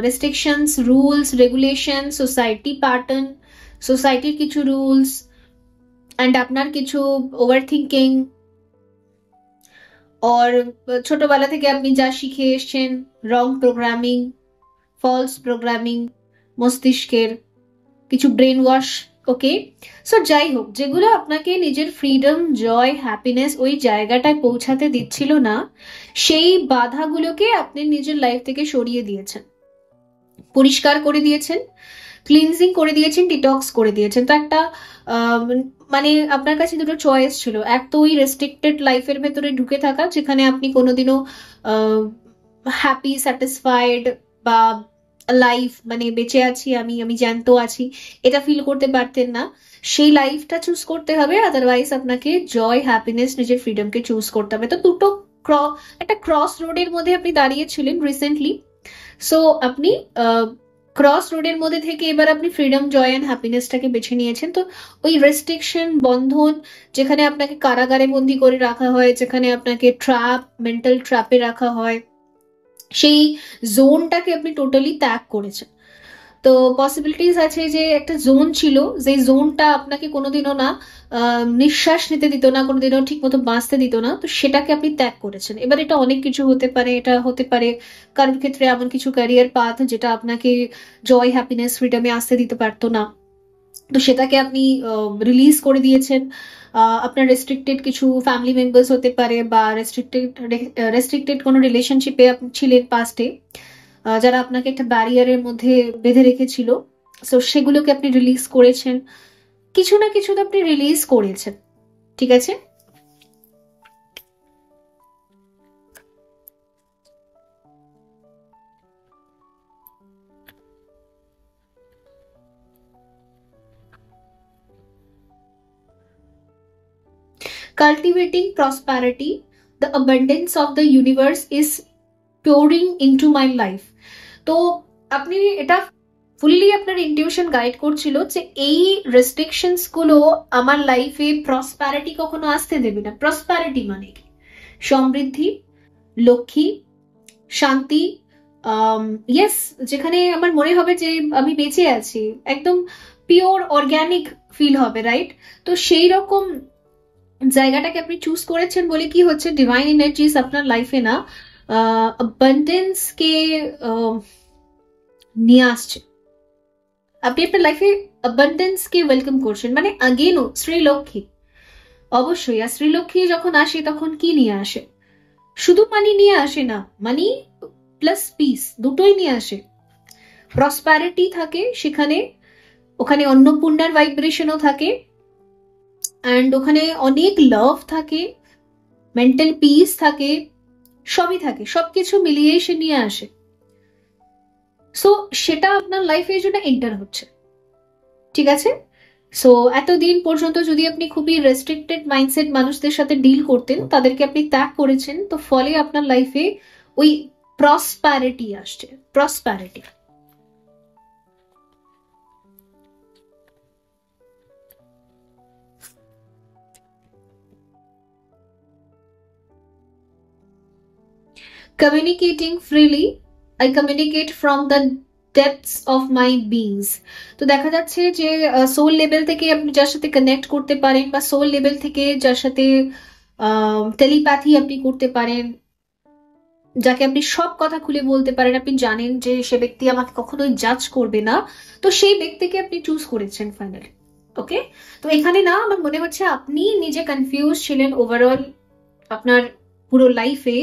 restrictions, rules, regulation, society pattern, সোসাইটির কিছু রুলস অ্যান্ড আপনার কিছু ওভার থিঙ্কিং, और ছোটবেলা থেকে আপনি যা শিখে এসছেন, রং প্রোগ্রামিং, ফলস প্রোগ্রামিং, মস্তিষ্কের কিছু ব্রেন ওয়াশ, ওকে। সো যাই হোক, যেগুলো আপনাকে নিজের ফ্রিডম, জয়, হ্যাপিনেস ওই জায়গাটায় পৌঁছাতে দিচ্ছিল না, সেই বাধাগুলোকে আপনি নিজের লাইফ থেকে সরিয়ে দিয়েছেন, পরিষ্কার করে দিয়েছেন, ক্লিনজিং করে দিয়েছেন, ডিটক্স করে দিয়েছেন। তো একটা মানে আপনার কাছে দুটো চয়েস ছিল, এক তো ওই রেস্ট্রিক্টেড লাইফের ভেতরে ঢুকে থাকা, যেখানে আপনি কোনোদিনও হ্যাপি, স্যাটিসফাইড বা লাইফ মানে বেঁচে আছি আমি, আমি জ্যান্ত আছি, এটা ফিল করতে পারতেন না। সেই লাইফটা চুজ করতে হবে, আদারওয়াইজ আপনাকে জয়, হ্যাপিনেস, নিজের ফ্রিডমকে চুজ করতে হবে। তো দুটো একটা ক্রস রোডের মধ্যে আপনি দাঁড়িয়েছিলেন রিসেন্টলি। সো আপনি ক্রস রোডের মধ্যে থেকে এবার আপনি ফ্রিডম, জয় অ্যান্ড হ্যাপিনেসটাকে বেছে নিয়েছেন। তো ওই রেস্ট্রিকশন, বন্ধন, যেখানে আপনাকে কারাগারে বন্দি করে রাখা হয়, যেখানে আপনাকে ট্র্যাপ, মেন্টাল ট্র্যাপে রাখা হয়, সেই জোনটাকে আপনি টোটালি ত্যাগ করেছেন। তো পসিবিলিটিস আছে যে একটা জোন ছিল, যে জোনটা আপনাকে কোনোদিনও না নিঃশ্বাস নিতে দিত না, কোনোদিনও ঠিক মতো বাঁচতে দিত না, তো সেটাকে আপনি ত্যাগ করেছেন। এবার এটা অনেক কিছু হতে পারে, এটা হতে পারে কারোর ক্ষেত্রে এমন কিছু ক্যারিয়ার পাথ যেটা আপনাকে জয়, হ্যাপিনেস, ফ্রিডমে আসতে দিতে পারতো না, তো সেটাকে আপনি রিলিজ করে দিয়েছেন। আপনার রেস্ট্রিক্টেড কিছু ফ্যামিলি মেম্বার্স হতে পারে, বা রেস্ট্রিক্টেড কোনো রিলেশনশিপে আপনি ছিলেন পাস্টে, যারা আপনাকে একটা ব্যারিয়ারের মধ্যে বেঁধে রেখেছিল। সো সেগুলোকে আপনি রিলিজ করেছেন, কিছু না কিছু তো আপনি রিলিজ করেছেন, ঠিক আছে। Cultivating prosperity, the abundance of the universe is pouring into my life. তো আপনি এটা ফুললি আপনার ইনটিউশন গাইড করছিল যে এই রেস্ট্রিকশনস গুলো আমার লাইফে প্রসপ্যারিটি কখনো আসতে দেবে না। প্রসপ্যারিটি মানে কি? সমৃদ্ধি, লক্ষ্মী, শান্তি, ইয়েস, যেখানে আমার মনে হবে যে আমি বেঁচে আছি, একদম পিওর অর্গ্যানিক ফিল হবে, রাইট? তো সেই রকম জায়গাটাকে আপনি চুজ করেছেন বলে কি হচ্ছে, ডিভাইন এনার্জিস আপনার লাইফে না অ্যাবান্ডেন্স কে নিয়ে আসছে। আপনি আপনার লাইফে অ্যাবান্ডেন্স কে ওয়েলকাম করছেন, মানে আগেনও শ্রীলক্ষ্মী, অবশ্যই। আর শ্রীলক্ষ্মী যখন আসে তখন কি নিয়ে আসে? শুধু মানি নিয়ে আসে না, মানি প্লাস পিস দুটোই নিয়ে আসে। প্রসপ্যারিটি থাকে সেখানে, ওখানে অন্নপূর্ণার ভাইব্রেশনও থাকে, অ্যান্ড ওখানে অনেক লাভ থাকে, মেন্টাল পিস থাকে, সবই থাকে, সবকিছু মিলিয়ে সে নিয়ে আসে। সো সেটা আপনার লাইফে এই জন্য এন্টার হচ্ছে, ঠিক আছে? সো এতদিন পর্যন্ত যদি আপনি খুবই রেস্ট্রিক্টেড মাইন্ডসেট মানুষদের সাথে ডিল করতেন, তাদেরকে আপনি ত্যাগ করেছেন, তো ফলে আপনার লাইফে ওই প্রসপ্যারিটি আসছে, prosperity. Communicating freely, I communicate from the depths of my beings. তো দেখা যাচ্ছে যে সোল লেভেল থেকে আপনি যার সাথে কানেক্ট করতে পারেন, বা সোল লেভেল থেকে যার সাথে টেলিপ্যাথি আপনি করতে পারেন, যাকে আপনি সব কথা খুলে বলতে পারেন, আপনি জানেন যে সে ব্যক্তি আমাকে কখনোই জাজ করবে না, তো সেই ব্যক্তিকে আপনি চুজ করেছেন ফাইনালি। ওকে, তো এখানে না আমার মনে হচ্ছে আপনি নিজে কনফিউজ ছিলেন ওভারঅল আপনার পুরো লাইফে,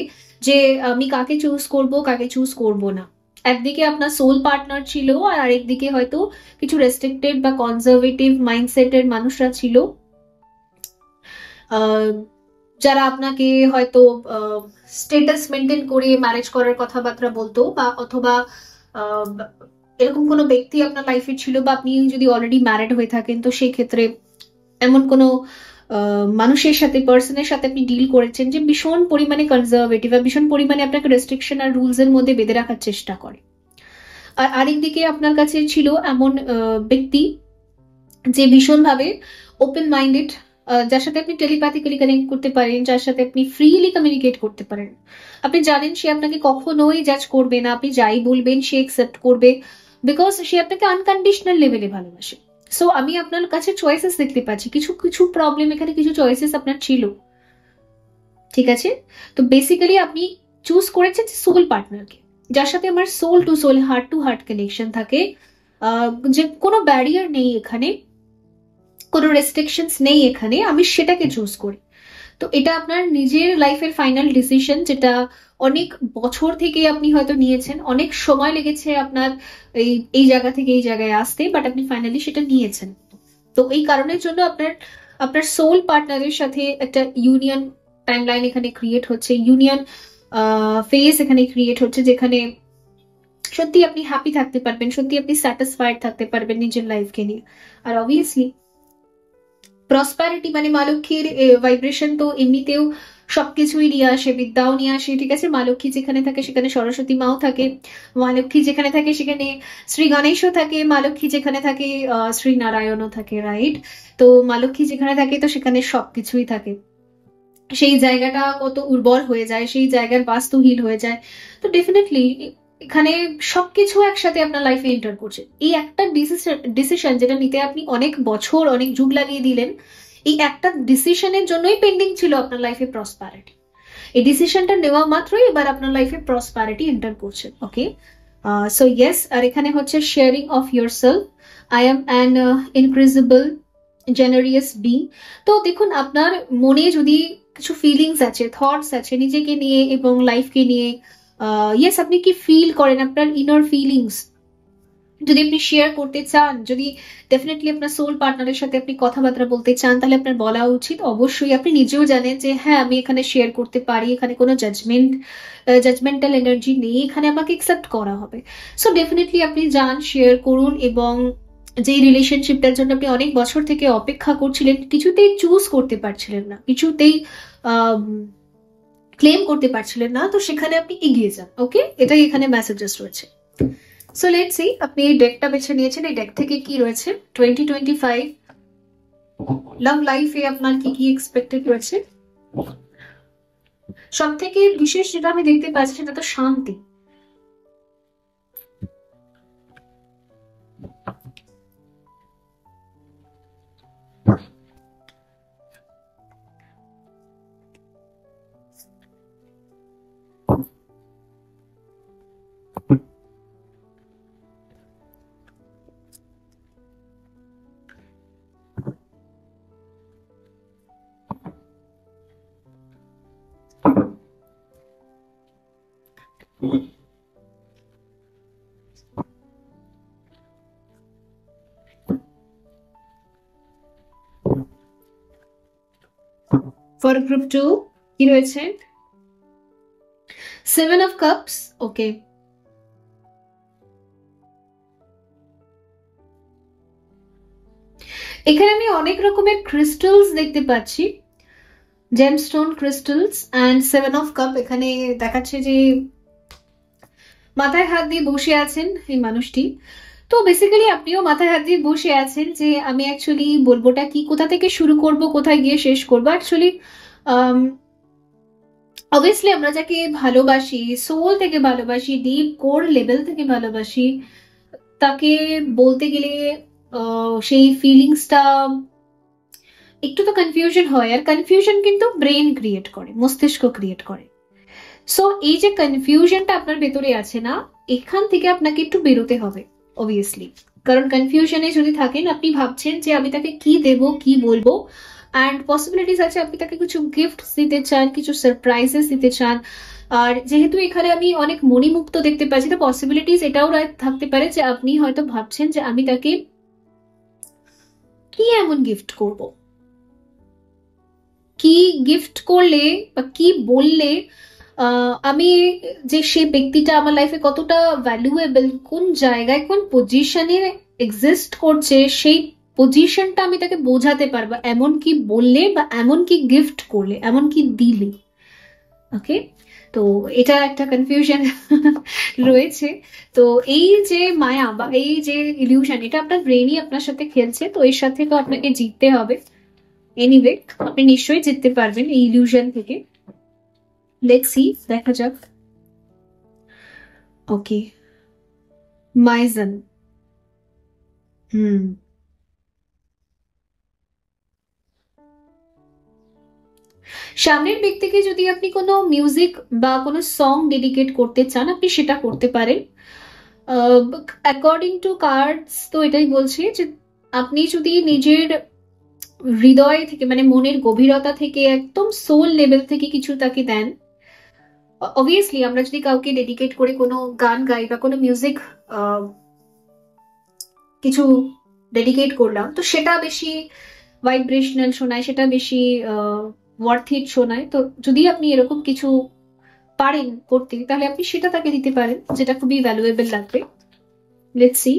যে আমি কাকে চুজ করব কাকে চুজ করব না। একদিকে আপনার সোল পার্টনার ছিল, আর আরেকদিকে হয়তো কিছু রেস্ট্রিক্টেড বা কনজারভেটিভ মাইন্ডসেটের মানুষরা ছিল, যারা আপনাকে হয়তো স্টেটাস মেনটেন করে ম্যারেজ করার কথাবার্তা বলতো, বা অথবা এরকম কোনো ব্যক্তি আপনার লাইফে ছিল, বা আপনি যদি অলরেডি ম্যারিড হয়ে থাকেন তো সেই ক্ষেত্রে এমন কোনো মানুষের সাথে, পার্সনের সাথে আপনি ডিল করেছেন যে ভীষণ পরিমাণে কনজারভেটিভ, বা ভীষণ পরিমাণে আপনাকে রেস্ট্রিকশন আর রুলস এর মধ্যে বেঁধে রাখার চেষ্টা করে। আর আরেকদিকে আপনার কাছে ছিল এমন ব্যক্তি যে ভীষণভাবে ওপেন মাইন্ডেড, যার সাথে আপনি টেলিপ্যাথিক্যালি কানেক্ট করতে পারেন, যার সাথে আপনি ফ্রিলি কমিউনিকেট করতে পারেন। আপনি জানেন সে আপনাকে কখনোই জাজ করবে না, আপনি যাই বলবেন সে অ্যাকসেপ্ট করবে, বিকজ সে আপনাকে আনকন্ডিশনাল লেভেলে ভালোবাসে। সো আমি আপনার কাছে চয়েসেস দেখতে পাচ্ছি, কিছু কিছু প্রবলেম, এখানে কিছু চয়েসেস আপনার ছিল, ঠিক আছে? তো বেসিক্যালি আপনি চুজ করেছেন সোল পার্টনারকে, যার সাথে আমার soul to soul, heart to heart connection থাকে, যে কোনো ব্যারিয়ার নেই এখানে, কোনো রেস্ট্রিকশনস নেই এখানে, আমি সেটাকে চুজ করি। তো এটা আপনার নিজের লাইফের ফাইনাল ডিসিশন, যেটা অনেক বছর থেকে আপনি হয়তো নিয়েছেন, অনেক সময় লেগেছে আপনার এই জায়গা থেকে এই জায়গায় আসতে, বাট আপনি ফাইনালি সেটা নিয়েছেন। তো এই কারণের জন্য আপনার সোল পার্টনারের সাথে একটা ইউনিয়ন টাইমলাইন এখানে ক্রিয়েট হচ্ছে, ইউনিয়ন ফেজ এখানে ক্রিয়েট হচ্ছে, যেখানে সত্যি আপনি হ্যাপি থাকতে পারবেন, সত্যি আপনি স্যাটিসফাইড থাকতে পারবেন নিজের লাইফকে নিয়ে। আর অবভিয়াসলি প্রসপ্যারিটি মানে মা লক্ষ্মীর ভাইব্রেশন তো এমনিতেও সবকিছুই নিয়ে আসে, বিদ্যাও নিয়ে আসে, ঠিক আছে? মা লক্ষ্মী যেখানে থাকে সেখানে সরস্বতী মাও থাকে, মা লক্ষ্মী যেখানে থাকে সেখানে শ্রী গণেশও থাকে, মা লক্ষ্মী যেখানে থাকে শ্রী নারায়ণও থাকে, রাইট? তো মা লক্ষ্মী যেখানে থাকে তো সেখানে সবকিছুই থাকে, সেই জায়গাটা কত উর্বর হয়ে যায়, সেই জায়গার বাস্তুহীন হয়ে যায়। তো ডেফিনেটলি এখানে সবকিছু একসাথে আপনার লাইফে এন্টার করছে। এই একটা ডিসিশন যেটা নিতে আপনি অনেক বছর, অনেক যুগ লাগিয়ে দিলেন, এই একটা ডিসিশনের জন্যই পেন্ডিং ছিল আপনার লাইফে প্রসপ্যারিটি। এই ডিসিশনটা নেওয়া মাত্রই এবার আপনার লাইফে প্রসপ্যারিটি এন্টার করছে। ওকে, সো ইয়েস। আর এখানে হচ্ছে sharing of yourself, I am an incredible generous being. তো দেখুন, আপনার মনে যদি কিছু ফিলিংস আছে, থটস আছে নিজেকে নিয়ে এবং লাইফকে নিয়ে, ইয়েস, আপনি কি ফিল করেন, আপনার ইনার ফিলিংস যদি আপনি শেয়ার করতে চান, যদি ডেফিনেটলি আপনার সোল পার্টনারের সাথে আপনি কথাবার্তা বলতে চান, তাহলে আপনার বলা উচিত। অবশ্যই আপনি নিজেও জানেন যে হ্যাঁ, আমি এখানে শেয়ার করতে পারি, এখানে কোনো জাজমেন্টাল এনার্জি নেই, এখানে আমাকে অ্যাকসেপ্ট করা হবে। সো ডেফিনেটলি আপনি যান, শেয়ার করুন, এবং যে রিলেশনশিপটার জন্য আপনি অনেক বছর থেকে অপেক্ষা করছিলেন, কিছুতেই চুজ করতে পারছিলেন না, কিছুতেই ক্লেম করতে পারছিলেন না, তো সেখানে আপনি এগিয়ে যান। ওকে, এটাই এখানে মেসেজেস রয়েছে। সো লেটস সি, আপনি এই ডেকটা বেছে নিয়েছেন, এই ডেক থেকে কি রয়েছে 2025 লাভ লাইফে আপনার কি কি এক্সপেক্টেড রয়েছে। সব থেকে বিশেষ যেটা আমি দেখতে পাচ্ছি সেটা তো শান্তি। ফর গ্রুপ 2 কি রয়েছে, 7 অফ কাপস। ওকে, এখানে আমি অনেক রকমের ক্রিস্টালস দেখতে পাচ্ছি, gemstone crystals and 7 of cup. এখানে দেখাচ্ছে যে মাথায় হাত দিয়ে বসে আছেন এই মানুষটি। তো বেসিক্যালি আপনিও মাথায় হাত দিয়ে বসে আছেন যে আমি অ্যাকচুয়ালি বলবোটা কি, কোথা থেকে শুরু করব, কোথায় গিয়ে শেষ করবো। অ্যাকচুয়ালি অবভিয়াসলি আমরা যাকে ভালোবাসি, সোল থেকে ভালোবাসি, ডিপ কোর লেভেল থেকে ভালোবাসি, তাকে বলতে গেলে সেই ফিলিংসটা একটু তো কনফিউশন হয়, আর কনফিউশন কিন্তু ব্রেন ক্রিয়েট করে, মস্তিষ্ক ক্রিয়েট করে। সো এই যে কনফিউশনটা আপনার ভেতরে আছে না, এখান থেকে আপনাকে একটু বেরোতে হবে অবভিয়াসলি। কারণ কনফিউশনে যদি থাকেন, আপনি ভাবছেন যে আমি তাকে কি দেব, কি বলবো, অ্যান্ড পসিবিলিটিস আছে আপনি তাকে কিছু গিফট দিতে চান, কিছু সারপ্রাইজেস দিতে চান। আর যেহেতু এখানে আমি অনেক মণিমুক্ত দেখতে পাচ্ছি, তো পসিবিলিটিস এটাও থাকতে পারে যে আপনি হয়তো ভাবছেন যে আমি তাকে কি এমন গিফট করব, কি গিফট করলে বা কি বললে আমি যে সেই ব্যক্তিটা আমার লাইফে কতটা ভ্যালুয়েবল, কোন জায়গায় কোন পজিশনে এক্সিস্ট করছে, সেই পজিশনটা আমি তাকে বোঝাতে পারবো এমন কি বললে বা এমন কি গিফট করলে, এমন কি দিলে। ওকে, তো এটা একটা কনফিউশন রয়েছে। তো এই যে মায়া বা এই যে ইলিউশন, এটা আপনার ব্রেনই আপনার সাথে খেলছে, তো এর সাথে তো আপনাকে জিততে হবে। এনিওয়ে, আপনি নিশ্চয়ই জিততে পারবেন এই ইলিউশন থেকে। লেটস সি, দেখা যাক। ওকে, মাইজন। সামনের ব্যক্তিকে যদি আপনি কোনো মিউজিক বা কোনো সং ডেডিকেট করতে চান, আপনি সেটা করতে পারেন। অ্যাকর্ডিং টু কার্ডস তো এটাই বলছে যে আপনি যদি নিজের হৃদয় থেকে, মানে মনের গভীরতা থেকে, একদম সোল লেভেল থেকে কিছু তাকে দেন। অবভিয়াসলি আমরা যদি কাউকে ডেডিকেট করে কোনো গান গাই বা কোনো মিউজিক কিছু ডেডিকেট করলাম, তো সেটা বেশি ভাইব্রেশনাল শোনায়, সেটা বেশি ওয়ার্থ ইট শোনায়। তো যদি আপনি এরকম কিছু পারেন করতে, তাহলে আপনি সেটা তাকে দিতে পারেন, যেটা খুবই ভ্যালুয়েবল লাগবে। Let's see.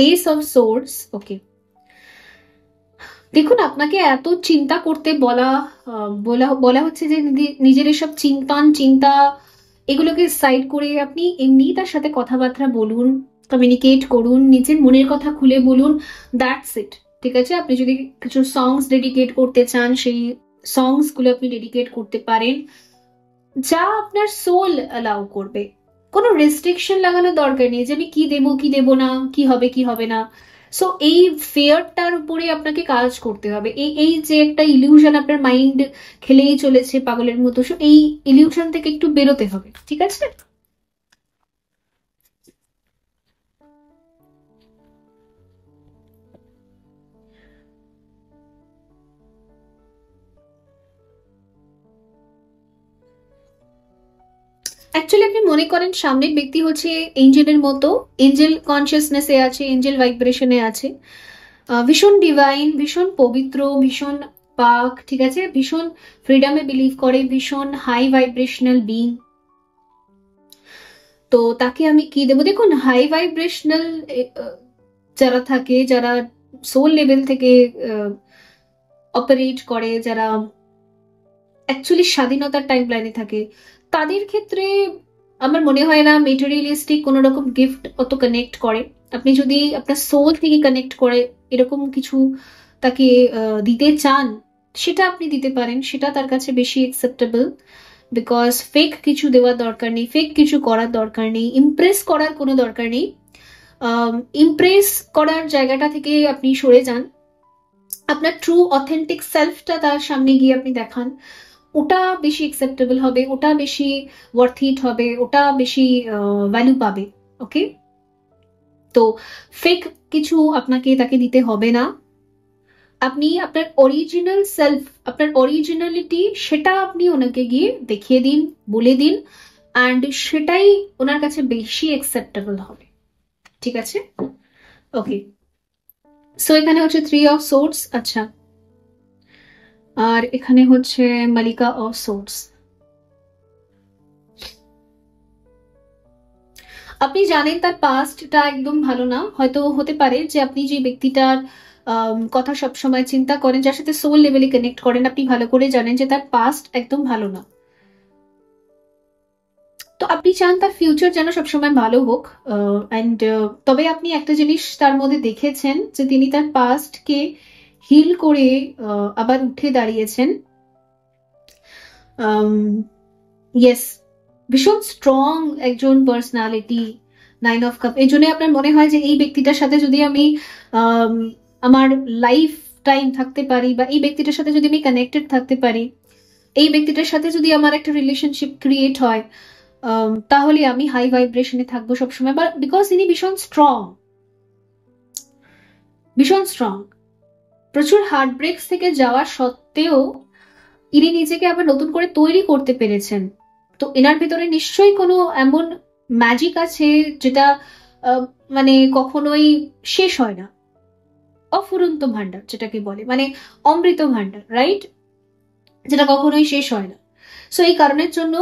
Ace of swords. Okay, দেখুন আপনাকে এত চিন্তা করতে বলা বলা হচ্ছে যে নিজের এসব চিন্তা এগুলোকে সাইড করে আপনি এমনি তার সাথে কথাবার্তা বলুন, কমিউনিকেট করুন, নিজের মনের কথা খুলে বলুন, দ্যাটস ইট। ঠিক আছে, আপনি যদি কিছু সংস ডেডিকেট করতে চান, সেই সংস গুলো আপনি ডেডিকেট করতে পারেন, যা আপনার সোল অ্যালাউ করবে। কোনো রেস্ট্রিকশন লাগানোর দরকার নেই যে আমি কি দেবো কি দেবো না, কি হবে কি হবে না। সো এই ফেয়ারটার উপরে আপনাকে কাজ করতে হবে। এই যে একটা ইলিউশন আপনার মাইন্ড খেলেই চলেছে পাগলের মতো, সো এই ইলিউশন থেকে একটু বেরোতে হবে। ঠিক আছে, অ্যাকচুয়ালি আপনি মনে করেন সামনের ব্যক্তি হচ্ছে এঞ্জেলের মতো, এঞ্জেল কনসিয়াসনেসে আছে, এঞ্জেল ভাইব্রেশনে আছে, ভীষণ ডিভাইন, ভীষণ পবিত্র, ভীষণ পাক, ঠিক আছে, ভীষণ ফ্রিডমে বিলিভ করে, ভীষণ হাই ভাইব্রেশনাল বিং। তো তাকে আমি কি দেবো? দেখুন, হাই ভাইব্রেশনাল যারা থাকে, যারা সোল লেভেল থেকে অপারেট করে, যারা অ্যাকচুয়ালি স্বাধীনতার টাইম লাইনে থাকে, তাদের ক্ষেত্রে আমার মনে হয় না মেটেরিয়ালিস্টিক কোনো রকম গিফট অত কানেক্ট করে। আপনি যদি আপনার সোল থেকে কানেক্ট করে এরকম কিছু তাকে দিতে চান, সেটা আপনি দিতে পারেন, সেটা তার কাছে বেশি অ্যাকসেপ্টেবল। বিকজ ফেক কিছু দেওয়ার দরকার নেই, ফেক কিছু করার দরকার নেই, ইমপ্রেস করার কোনো দরকার নেই। ইমপ্রেস করার জায়গাটা থেকে আপনি সরে যান, আপনার ট্রু অথেন্টিক সেলফটা তার সামনে গিয়ে আপনি দেখান, ওটা বেশি অ্যাকসেপ্টেবল হবে, ওটা বেশি ওয়ার্থ ইট হবে, ওটা বেশি ভ্যালু পাবে। ওকে, তো ফেক কিছু আপনাকে তাকে দিতে হবে না। আপনি আপনার অরিজিনাল সেলফ, আপনার অরিজিনালিটি, সেটা আপনি ওনাকে গিয়ে দেখিয়ে দিন, বলে দিন, অ্যান্ড সেটাই ওনার কাছে বেশি অ্যাকসেপ্টেবল হবে। ঠিক আছে? ওকে, সো এখানে হচ্ছে 3 অফ সোর্ডস। আচ্ছা, আর এখানে হচ্ছে মালিকা অফ সোর্ডস। আপনি জানেন তার পাস্টটা একদম ভালো না। হয়তো হতে পারে যে আপনি যে ব্যক্তিটার কথা সবসময় চিন্তা করেন, যার সাথে সোল লেভেলে কানেক্ট করেন, আপনি ভালো করে জানেন যে তার পাস্ট একদম ভালো না। তো আপনি চান তার ফিউচার যেন সবসময় ভালো হোক। অ্যান্ড তবে আপনি একটা জিনিস তার মধ্যে দেখেছেন যে তিনি তার পাস্টকে হিল করে আবার উঠে দাঁড়িয়েছেন। ইয়েস, ভীষণ স্ট্রং একজন পার্সোনালিটি, 9 অফ কাপ। এই জন্য আপনার মনে হয় যে এই ব্যক্তিটার সাথে যদি আমি আমার লাইফ টাইম থাকতে পারি, বা এই ব্যক্তিটার সাথে যদি আমি কানেক্টেড থাকতে পারি, এই ব্যক্তিটার সাথে যদি আমার একটা রিলেশনশিপ ক্রিয়েট হয়, তাহলে আমি হাই ভাইব্রেশনে থাকবো সবসময়। বা বিকজ ইনি ভীষণ স্ট্রং, ভীষণ স্ট্রং, প্রচুর হার্টব্রেকস থেকে যাওয়া সত্ত্বেও ইনি নিজেকে আবার নতুন করে তৈরি করতে পেরেছেন। তো এনার ভেতরে নিশ্চয়ই কোনো এমন ম্যাজিক আছে যেটা মানে কখনোই শেষ হয় না। অফুরন্ত ভান্ডার যেটাকে বলে, মানে অমৃত ভান্ডার, রাইট, যেটা কখনোই শেষ হয় না। সো এই কারণের জন্য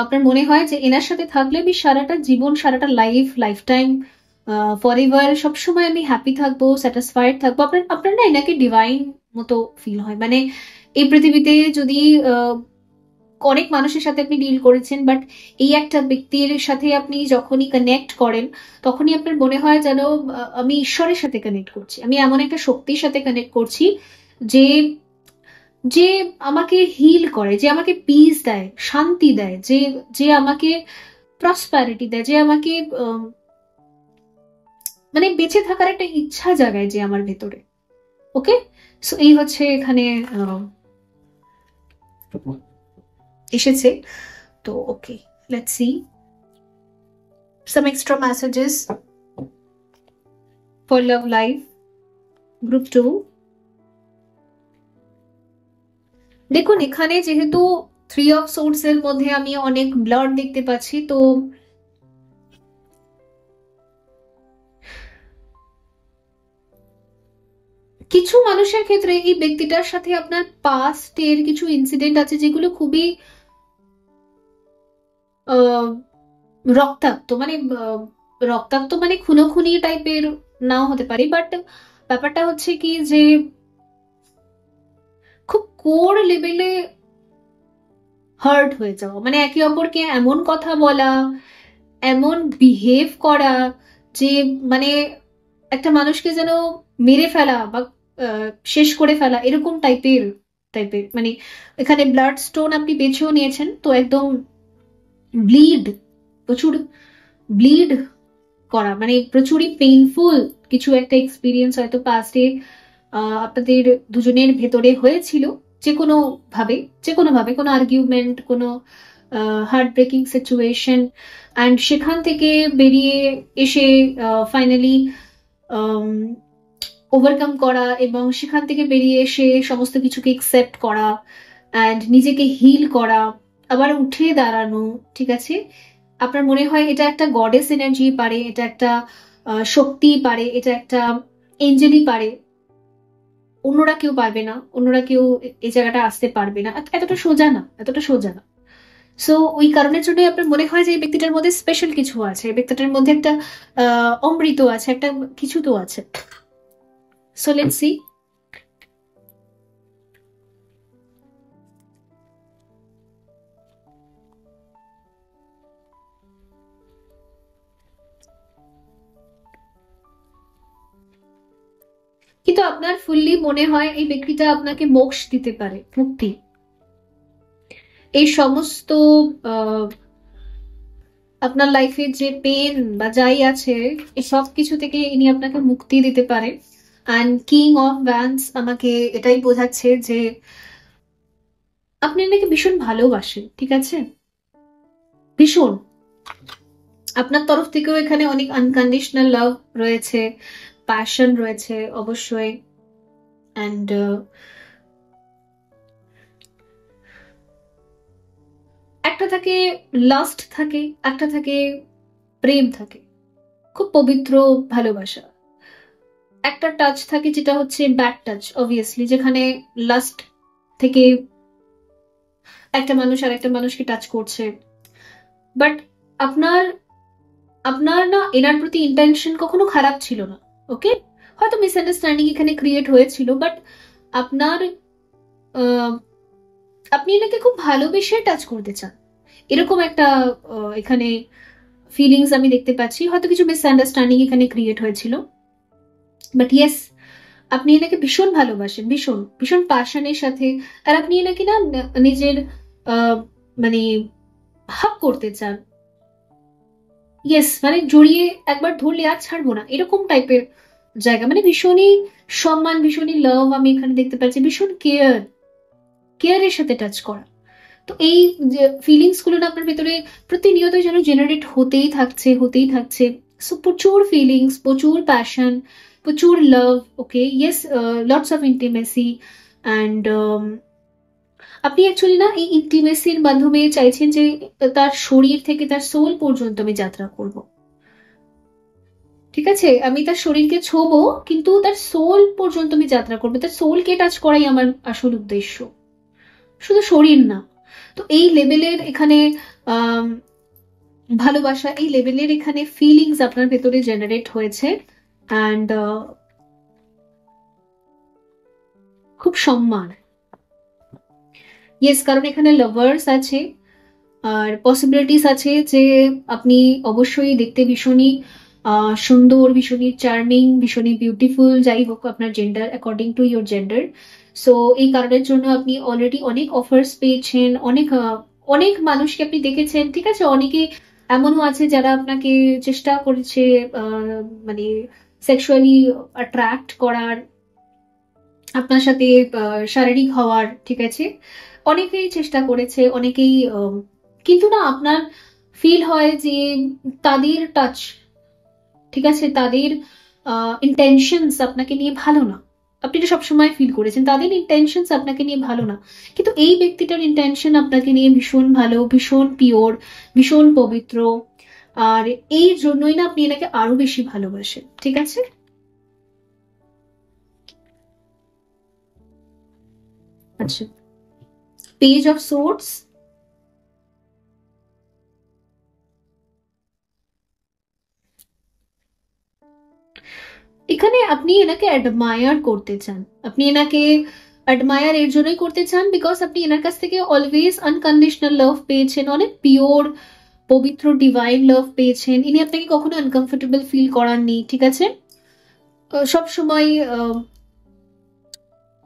আপনার মনে হয় যে এনার সাথে থাকলে আমি সারাটা জীবন, সারাটা লাইফ টাইম, ফরএভার, সবসময় আমি হ্যাপি থাকবো, স্যাটিসফাইড থাকবো। আপনার না এনাকে ডিভাইন মতো ফিল হয়। মানে এই পৃথিবীতে যদি অনেক মানুষের সাথে আপনি ডিল করেছেন, বাট এই একটা ব্যক্তির সাথে আপনি যখনই কানেক্ট করেন, তখনই আপনার মনে হয় যেন আমি ঈশ্বরের সাথে কানেক্ট করছি, আমি এমন একটা শক্তির সাথে কানেক্ট করছি যে যে আমাকে হিল করে, যে আমাকে পিস দেয়, শান্তি দেয়, যে যে আমাকে প্রসপ্যারিটি দেয়, যে আমাকে মানে বেঁচে থাকার একটা ইচ্ছা জাগায় যে আমার ভেতরে। ওকে, সো এই হচ্ছে এখানে এসেছে। তো okay, let's see some extra messages for love life group 2. দেখুন, এখানে যেহেতু 3 অফ সোর্স এর মধ্যে আমি অনেক ব্লাড দেখতে পাচ্ছি, তো কিছু মানুষের ক্ষেত্রে এই ব্যক্তিটার সাথে আপনার পাস্টের কিছু ইনসিডেন্ট আছে যেগুলো খুবই রক্তাক্ত, মানে রক্তাক্ত মানে খুনোখুনি টাইপের নাও হতে পারে, বাট ব্যাপারটা হচ্ছে কি যে খুব কোর লেভেলে হার্ট হয়ে যাওয়া, মানে একে অপরকে এমন কথা বলা, এমন বিহেভ করা যে মানে একটা মানুষকে যেন মেরে ফেলা বা শেষ করে ফেলা, এরকম টাইপের টাইপের মানে এখানে ব্লাড স্টোন আপনি বেছেও নিয়েছেন, তো একদম ব্লিড, প্রচুর ব্লিড করা, মানে প্রচুরই পেইনফুল কিছু একটা এক্সপিরিয়েন্স হয়তো পাস্টে আপনাদের দুজনের ভেতরে হয়েছিল, যে কোনো ভাবে কোনো আর্গুমেন্ট, কোনো হার্ট ব্রেকিং সিচুয়েশন, অ্যান্ড সেখান থেকে বেরিয়ে এসে ফাইনালি ওভারকাম করা, এবং সেখান থেকে বেরিয়ে এসে সমস্ত কিছুকে একসেপ্ট করা অ্যান্ড নিজেকে হিল করা, আবার উঠে দাঁড়ানো। ঠিক আছে, আপনার মনে হয় এটা একটা গডেস এনার্জি পারে, এটা একটা শক্তি পারে, এটা একটা এঞ্জেলই পারে, অন্যরা কেউ পারবে না, অন্যরা কেউ এই জায়গাটা আসতে পারবে না, এতটা সোজা না, এতটা সোজা না। সো ওই কারণের জন্যই আপনার মনে হয় যে এই ব্যক্তিটার মধ্যে স্পেশাল কিছু আছে, এই ব্যক্তিটার মধ্যে একটা অমৃত আছে, একটা কিছু তো আছে। So let's see. কিন্তু আপনার ফুললি মনে হয় এই ব্যক্তিটা আপনাকে মোক্ষ দিতে পারে, মুক্তি। এই সমস্ত আহ, আপনার লাইফে যে পেন বা যাই আছে এই সব কিছু থেকে ইনি আপনাকে মুক্তি দিতে পারে। অ্যান্ড কিং অফ ভ্যান্স আমাকে এটাই বোঝাচ্ছে যে আপনি এনাকে ভীষণ ভালোবাসেন, ঠিক আছে, ভীষণ। আপনার তরফ থেকেও এখানে অনেক আনকন্ডিশনাল লাভ রয়েছে, প্যাশন রয়েছে অবশ্যই। অ্যান্ড একটা থাকে লাস্ট থাকে, একটা থাকে প্রেম থাকে, খুব পবিত্র ভালোবাসা। একটা টাচ থাকে যেটা হচ্ছে ব্যাড টাচ অবভিয়াসলি, যেখানে লাস্ট থেকে একটা মানুষ আর একটা মানুষকে টাচ করছে। বাট আপনার আপনার না এনার প্রতি ইন্টেনশন কখনো খারাপ ছিল না, ওকে। হয়তো মিসআন্ডারস্ট্যান্ডিং এখানে ক্রিয়েট হয়েছিল, বাট আপনার আপনি এনাকে খুব ভালোবেসে টাচ করতে চান, এরকম একটা এখানে ফিলিংস আমি দেখতে পাচ্ছি। হয়তো কিছু মিসআন্ডারস্ট্যান্ডিং এখানে ক্রিয়েট হয়েছিল, বাট ইয়েস আপনি এনাকে ভীষণ ভালোবাসেন, ভীষণ ভীষণ প্যাশনের সাথে। আর আপনি এনাকে না নিজের মানে হাক করতে চান, ইয়েস, মানে জড়িয়ে একবার ধরলে আর ছাড়বো না, এরকম টাইপের জায়গা। মানে ভীষণই সম্মান, ভীষণই লাভ আমি এখানে দেখতে পাচ্ছি, ভীষণ কেয়ারের সাথে টাচ করা। তো এই যে ফিলিংস গুলো না আপনার ভেতরে প্রতিনিয়ত যেন জেনারেট হতেই থাকছে। সো প্রচুর ফিলিংস, প্রচুর প্যাশন, প্রচুর love, okay, yes, lots of intimacy. And আপনি অ্যাকচুয়ালি না এই ইন্টিমেসির মাধ্যমে চাইছেন যে তার শরীর থেকে তার সোল পর্যন্ত আমি যাত্রা করব, ঠিক আছে, আমি তার শরীরকে ছোবো কিন্তু তার সোল পর্যন্ত আমি যাত্রা করবো, তার সোলকে টাচ করাই আমার আসল উদ্দেশ্য, শুধু শরীর না। তো এই লেভেলের এখানে আহ ভালোবাসা, এই লেভেলের এখানে ফিলিংস আপনার ভেতরে জেনারেট হয়েছে। অ্যান্ড খুব সম্মান, ইয়েস, কারণ এখানে লাভার্স আছে আর পসিবিলিটিস আছে যে আপনি অবশ্যই দেখতে ভীষণই সুন্দর, ভীষণই চার্মিং, ভীষণই বিউটিফুল, যাই হোক আপনার gender, according to your gender. So এই কারণের জন্য আপনি অলরেডি অনেক অফার্স পেয়েছেন, অনেক অনেক মানুষকে আপনি দেখেছেন, ঠিক আছে, অনেকে এমনও আছে যারা আপনাকে চেষ্টা করেছে মানে সেক্সুয়ালি অ্যাট্রাক্ট করার, আপনার সাথে শারীরিক হওয়ার, ঠিক আছে, অনেকেই চেষ্টা করেছে, অনেকেই কিন্তু না আপনার ফিল হয় যে তাদের টাচ, ঠিক আছে, তাদের ইন্টেনশনস আপনাকে নিয়ে ভালো না। আপনি এটা সবসময় ফিল করেছেন তাদের ইন্টেনশনস আপনাকে নিয়ে ভালো না, কিন্তু এই ব্যক্তিটার ইন্টেনশন আপনাকে নিয়ে ভীষণ ভালো, ভীষণ পিওর, ভীষণ পবিত্র। আর এই জন্যই না আপনি এনাকে আরো বেশি ভালোবাসেন, ঠিক আছে। আচ্ছা, পেজ অফ সোর্ডস, এখানে আপনি এনাকে অ্যাডমায়ার করতে চান, আপনি এনাকে অ্যাডমায়ার এর জন্যই করতে চান বিকজ আপনি এনার কাছ থেকে অলওয়েজ আনকন্ডিশনাল লাভ পেয়েছেন, অনেক পিওর পবিত্র ডিভাইন লাভ পেয়েছেন। ইনি আপনাকে কখনো আনকমফোর্টেবল ফিল করাননি, ঠিক আছে, সব সময়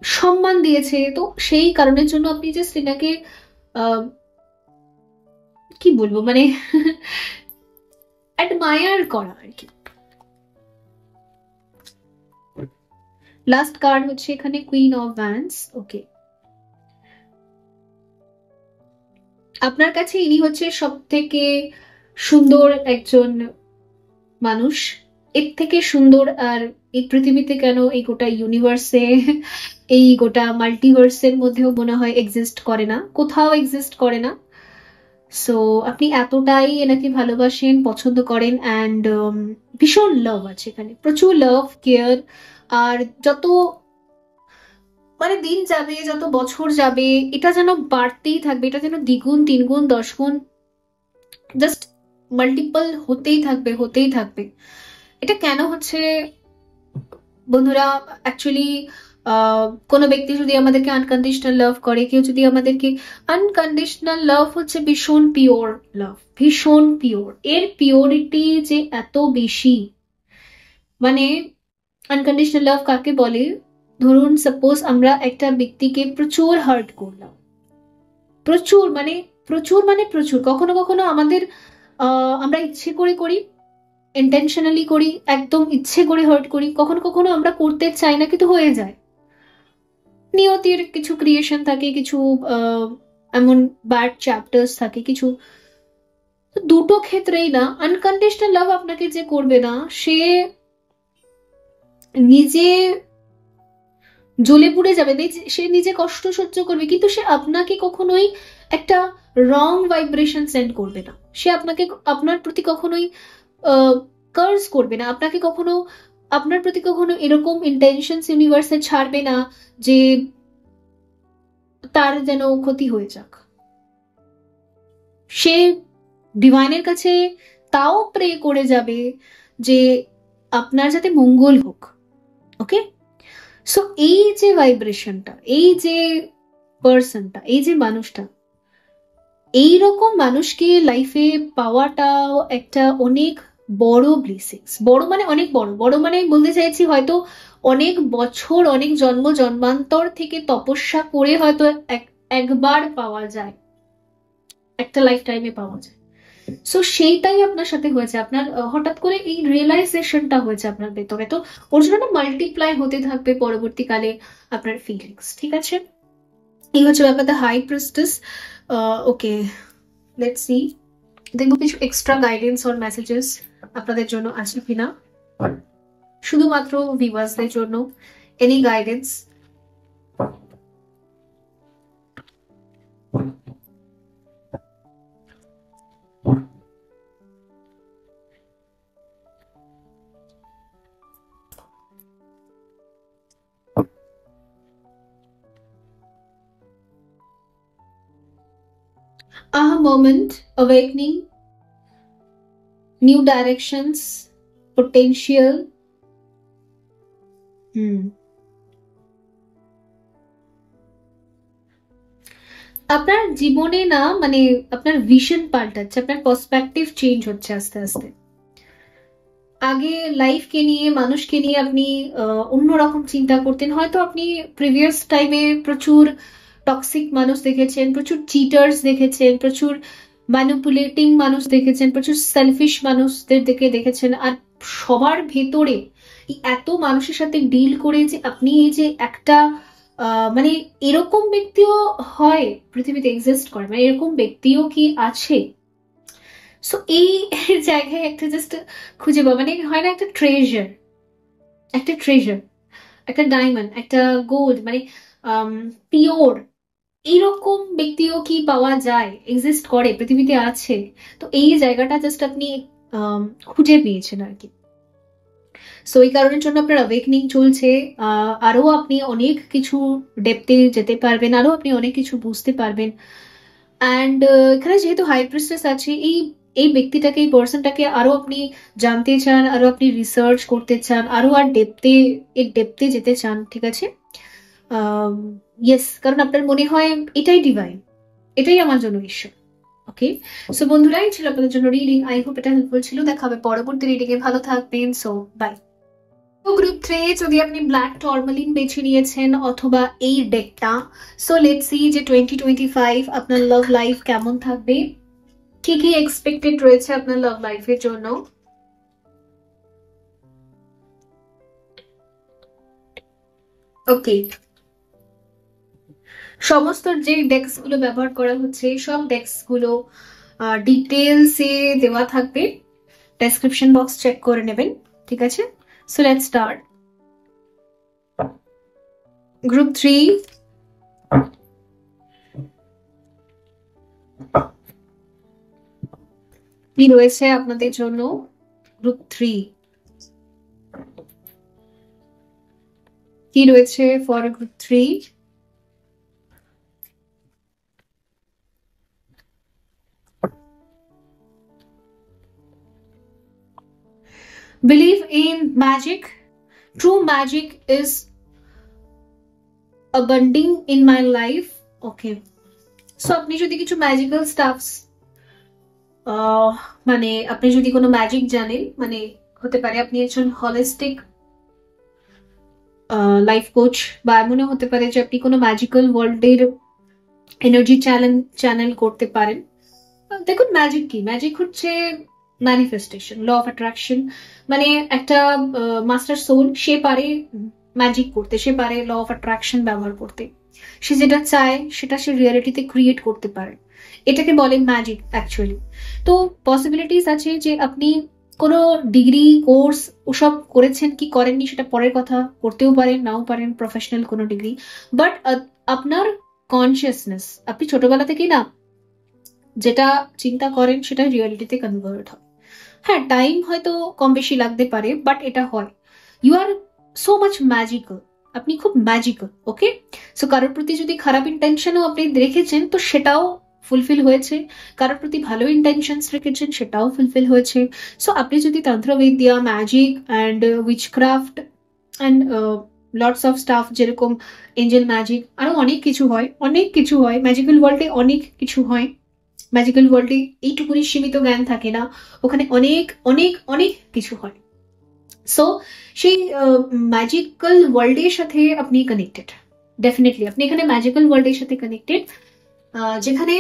সম্মান দিয়েছে। তো সেই কারণের জন্য আপনি জাস্ট এনাকে কি বলবো, মানে অ্যাডমায়ার করা আর কি। লাস্ট কার্ড হচ্ছে এখানে কুইন অফ ভ্যান্স, ওকে। আপনার কাছে ইনি হচ্ছে সব থেকে সুন্দর একজন মানুষ, এর থেকে সুন্দর আর এই পৃথিবীতে কেন, এই গোটা ইউনিভার্সে, এই গোটা মাল্টিভার্সের মধ্যেও মনে হয় এক্সিস্ট করে না, কোথাও এক্সিস্ট করে না। সো আপনি এতটাই এনাকে ভালোবাসেন, পছন্দ করেন, অ্যান্ড ভীষণ লাভ আছে এখানে, প্রচুর লাভ, কেয়ার। আর যত মানে দিন যাবে, যত বছর যাবে, এটা যেন বাড়তেই থাকবে, এটা যেন দ্বিগুণ, তিনগুণ, 10 গুণ, জাস্ট মাল্টিপল হতেই থাকবে, হতেই থাকবে। এটা কেন হচ্ছে বন্ধুরা? অ্যাকচুয়ালি কোনো ব্যক্তি যদি আমাদেরকে আনকন্ডিশনাল লাভ করে, কেউ যদি আমাদেরকে, আনকন্ডিশনাল লাভ হচ্ছে ভীষণ পিওর লাভ, ভীষণ পিওর। এর পিওরিটি যে এত বেশি, মানে আনকন্ডিশনাল লাভ কাকে বলে? ধরুন সাপোজ আমরা একটা ব্যক্তিকে প্রচুর হার্ট করলাম, প্রচুর মানে প্রচুর, মানে প্রচুর, কখনো কখনো আমাদের আমরা ইচ্ছে করে করি, ইন্টেনশনালি করি, একদম ইচ্ছে করে হার্ট করি, কখনো কখনো আমরা করতে চাই না কিন্তু হয়ে যায়। নিয়তির কিছু ক্রিয়েশন থাকে, কিছু এমন ব্যাড চ্যাপ্টার্স থাকে কিছু। দুটো ক্ষেত্রেই না, আনকন্ডিশনাল লাভ আপনাকে যে করবে না, সে নিজে জ্বলে পুড়ে যাবে, সে নিজে কষ্ট সহ্য করবে, কিন্তু সে আপনাকে কখনোই একটা রং ভাইব্রেশন সেন্ড করবে না। সে আপনাকে, আপনার প্রতি কখনোই কার্স করবে না, আপনাকে কখনো, আপনার প্রতি কখনো এরকম ইন্টেনশনস ইউনিভার্সে ছাড়বে না যে তার যেন ক্ষতি হয়ে যাক। সে ডিভাইনের কাছে তাও প্রে করে যাবে যে আপনার যাতে মঙ্গল হোক। ওকে, সো এই যে ভাইব্রেশনটা, এই যে পার্সনটা, এই যে মানুষটা, এইরকম মানুষকে লাইফে পাওয়াটাও একটা অনেক বড় ব্লেসিংস। বড় মানে অনেক বড়, বড় মানে বলতে চাইছি হয়তো অনেক বছর, অনেক জন্ম জন্মান্তর থেকে তপস্যা করে হয়তো একবার পাওয়া যায়, একটা লাইফ টাইমে পাওয়া যায়। সো সেইটাই আপনার সাথে হয়েছে, আপনার হঠাৎ করে এই রিয়েলাইজেশনটা হয়েছে আপনার ভেতরে, তো ওর জন্য মাল্টিপ্লাই হতে থাকবে পরবর্তীকালে আপনার ফিলিংস। ঠিক আছে, এই হচ্ছে ব্যাপার, the high priestess. Okay, let's see, দেখবো কিছু এক্সট্রা গাইডেন্স অর মেসেজেস আপনাদের জন্য আছে কিনা, শুধুমাত্র ভিউয়ার্সদের জন্য। Any guidance? Aha moment, awakening, new directions, potential. আপনার জীবনে না, মানে আপনার ভিশন পাল্টাচ্ছে, আপনার পার্সপেক্টিভ চেঞ্জ হচ্ছে আস্তে আস্তে। আগে লাইফকে নিয়ে, মানুষকে নিয়ে আপনি অন্যরকম চিন্তা করতেন, হয়তো আপনি প্রিভিয়াস টাইমে প্রচুর টক্সিক মানুষ দেখেছেন, প্রচুর চিটার্স দেখেছেন, প্রচুর ম্যানিপুলেটিং মানুষ দেখেছেন, প্রচুর সেলফিশ মানুষদের দেখেছেন। আর সবার ভেতরে এত মানুষের সাথে ডিল করে যে আপনি এই যে একটা মানে এরকম ব্যক্তিও হয় পৃথিবীতে, এক্সিস্ট করে, মানে এরকম ব্যক্তিও কি আছে? সো এই জায়গায় একটা জাস্ট খুঁজে পাওয়া, মানে হয় না একটা ট্রেজার, একটা ট্রেজার, একটা ডায়মন্ড, একটা গোল্ড, মানে পিওর, এইরকম ব্যক্তিও কি পাওয়া যায়, এক্সিস্ট করে, পৃথিবীতে আছে? তো এই জায়গাটা জাস্ট আপনি খুঁজে পেয়েছেন আর কি। সো এই কারণের জন্য আপনার অ্যাওয়েকনিং চলছে, আরো আপনি অনেক কিছু ডেপথে যেতে পারবেন, আরো আপনি অনেক কিছু বুঝতে পারবেন। অ্যান্ড এখানে যেহেতু হাই প্রিস্টেস আছে, এই এই ব্যক্তিটাকে, এই পার্সনটাকে আরো আপনি জানতে চান, আরো আপনি রিসার্চ করতে চান, আরো আর ডেপথে যেতে চান। ঠিক আছে, ইয়েস, কারণ আপনার মনে হয় এটাই ডিভাইন, এটাই আমার জন্য ঈশ্বর। ওকে, সো বন্ধুরা, এই ছিল আপনাদের জন্য রিডিং। আই হোপ এটা হেল্পফুল ছিল। দেখা হবে পরবর্তী রিডিং এ, ভালো থাকবেন। So by. গ্রুপ 3 যদি আপনি ব্ল্যাক টরমালিন বেছে নিয়েছেন অথবা এই ডেকটা, সো লেটস সি যে 2025 আপনার লাভ লাইফ কেমন থাকবে, কি কি এক্সপেক্টেড রয়েছে আপনার লাভ লাইফের জন্য। ওকে, সমস্ত যে ডেক্স গুলো ব্যবহার করা হচ্ছে, সব ডেক্স গুলো ডিটেলসে দেওয়া থাকবে, ডেসক্রিপশন বক্স চেক করে নেবেন। ঠিক আছে, সো লেটস স্টার্ট। গ্রুপ 3, কি রয়েছে আপনাদের জন্য গ্রুপ 3? কি রয়েছে for group 3? Believe in magic. True magic is abounding in my life. Okay. So আপনি যদি কিছু ম্যাজিক্যাল স্টাফস মানে আপনি যদি কোনো ম্যাজিক জানেন, মানে হতে পারে আপনি একজন হলিস্টিক লাইফ কোচ, বা এমনও হতে পারে যে আপনি কোনো ম্যাজিক্যাল ওয়ার্ল্ডের এনার্জি চ্যানেল করতে পারেন। দেখুন ম্যাজিক কি, ম্যাজিক হচ্ছে ম্যানিফেস্টেশন, ল অফ অ্যাট্রাকশন। মানে একটা মাস্টার সোল, সে পারে ম্যাজিক করতে, সে পারে ল অফ অ্যাট্রাকশন ব্যবহার করতে, সে যেটা চায় সেটা সে রিয়ালিটিতে ক্রিয়েট করতে পারে, এটাকে বলে ম্যাজিক অ্যাকচুয়ালি। তো পসিবিলিটিস আছে যে আপনি কোনো ডিগ্রি কোর্স ওসব করেছেন কি করেননি সেটা পরের কথা, করতেও পারেন নাও পারেন, প্রফেশনাল কোনো ডিগ্রি, বাট আপনার কনসিয়াসনেস, আপনি ছোটবেলা থেকেই না যেটা চিন্তা করেন সেটা রিয়ালিটিতে কনভার্ট হয়। হ্যাঁ, টাইম হয়তো কম বেশি লাগতে পারে, বাট এটা হয়। You are so much magical, আপনি খুব ম্যাজিক্যাল। ওকে, সো কারোর প্রতি যদি খারাপ ইন্টেনশনও আপনি রেখেছেন তো সেটাও ফুলফিল হয়েছে, কারোর প্রতি ভালো ইন্টেনশনস রেখেছেন সেটাও ফুলফিল হয়েছে। সো আপনি যদি তন্ত্রবিদ্যা, magic and witchcraft and lots of stuff, যেরকম এঞ্জেল ম্যাজিক, আরো অনেক কিছু হয়, অনেক কিছু হয় ম্যাজিক্যাল ওয়ার্ল্ডে, অনেক কিছু হয়। ম্যাজিক্যাল ওয়ার্ল্ডে এইটুকুনি সীমিত জ্ঞান থাকে না, ওখানে অনেক অনেক অনেক কিছু হয়। সো সেই ম্যাজিক্যাল ওয়ার্ল্ডের সাথে আপনি কানেক্টেড, ডেফিনেটলি আপনি এখানে ম্যাজিক্যাল ওয়ার্ল্ডের সাথে কানেক্টেড, যেখানে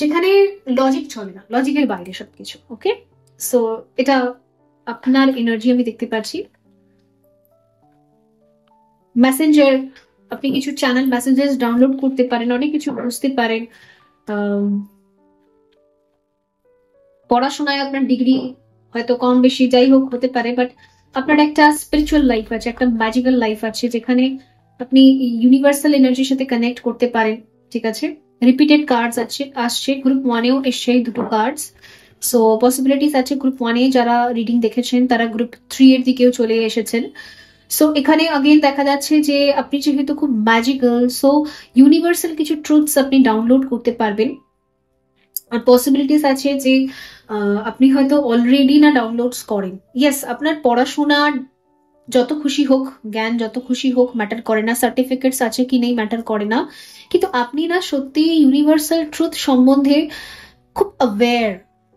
যেখানে লজিক চলে না, লজিকের বাইরে সবকিছু। ওকে, সো এটা আপনার এনার্জি আমি দেখতে পাচ্ছি। মেসেঞ্জার, আপনি কিছু চ্যানেল মেসেঞ্জার ডাউনলোড করতে পারেন, অনেক কিছু বুঝতে পারেন। পড়াশোনায় আপনার ডিগ্রি হয়তো কম বেশি যাই হোক হতে পারে, বাট আপনার একটা স্পিরিচুয়াল লাইফ আছে, একটা ম্যাজিক্যাল লাইফ আছে, যেখানে আপনি ইউনিভার্সাল এনার্জির সাথে কানেক্ট করতে পারেন। ঠিক আছে, রিপিটেড কার্ডস আসছে, গ্রুপ 1-এও এসছে দুটো কার্ডস। সো পসিবিলিটিস আছে গ্রুপ 1-এ যারা রিডিং দেখেছেন তারা গ্রুপ 3-এর দিকেও চলে এসেছেন। সো এখানে আগেন দেখা যাচ্ছে যে আপনি যেহেতু খুব ম্যাজিক্যাল, সো ইউনিভার্সাল কিছু ট্রুথস আপনি ডাউনলোড করতে পারবেন। আর পসিবিলিটিস আছে যে আপনি হয়তো অলরেডি না ডাউনলোডস করেন। ইয়েস, আপনার পড়াশোনা যত খুশি হোক, জ্ঞান যত খুশি হোক, ম্যাটার করে না, সার্টিফিকেটস আছে কি নেই ম্যাটার করে না, কিন্তু আপনি না সত্যি ইউনিভার্সাল ট্রুথ সম্বন্ধে খুব অ্যাওয়্যার,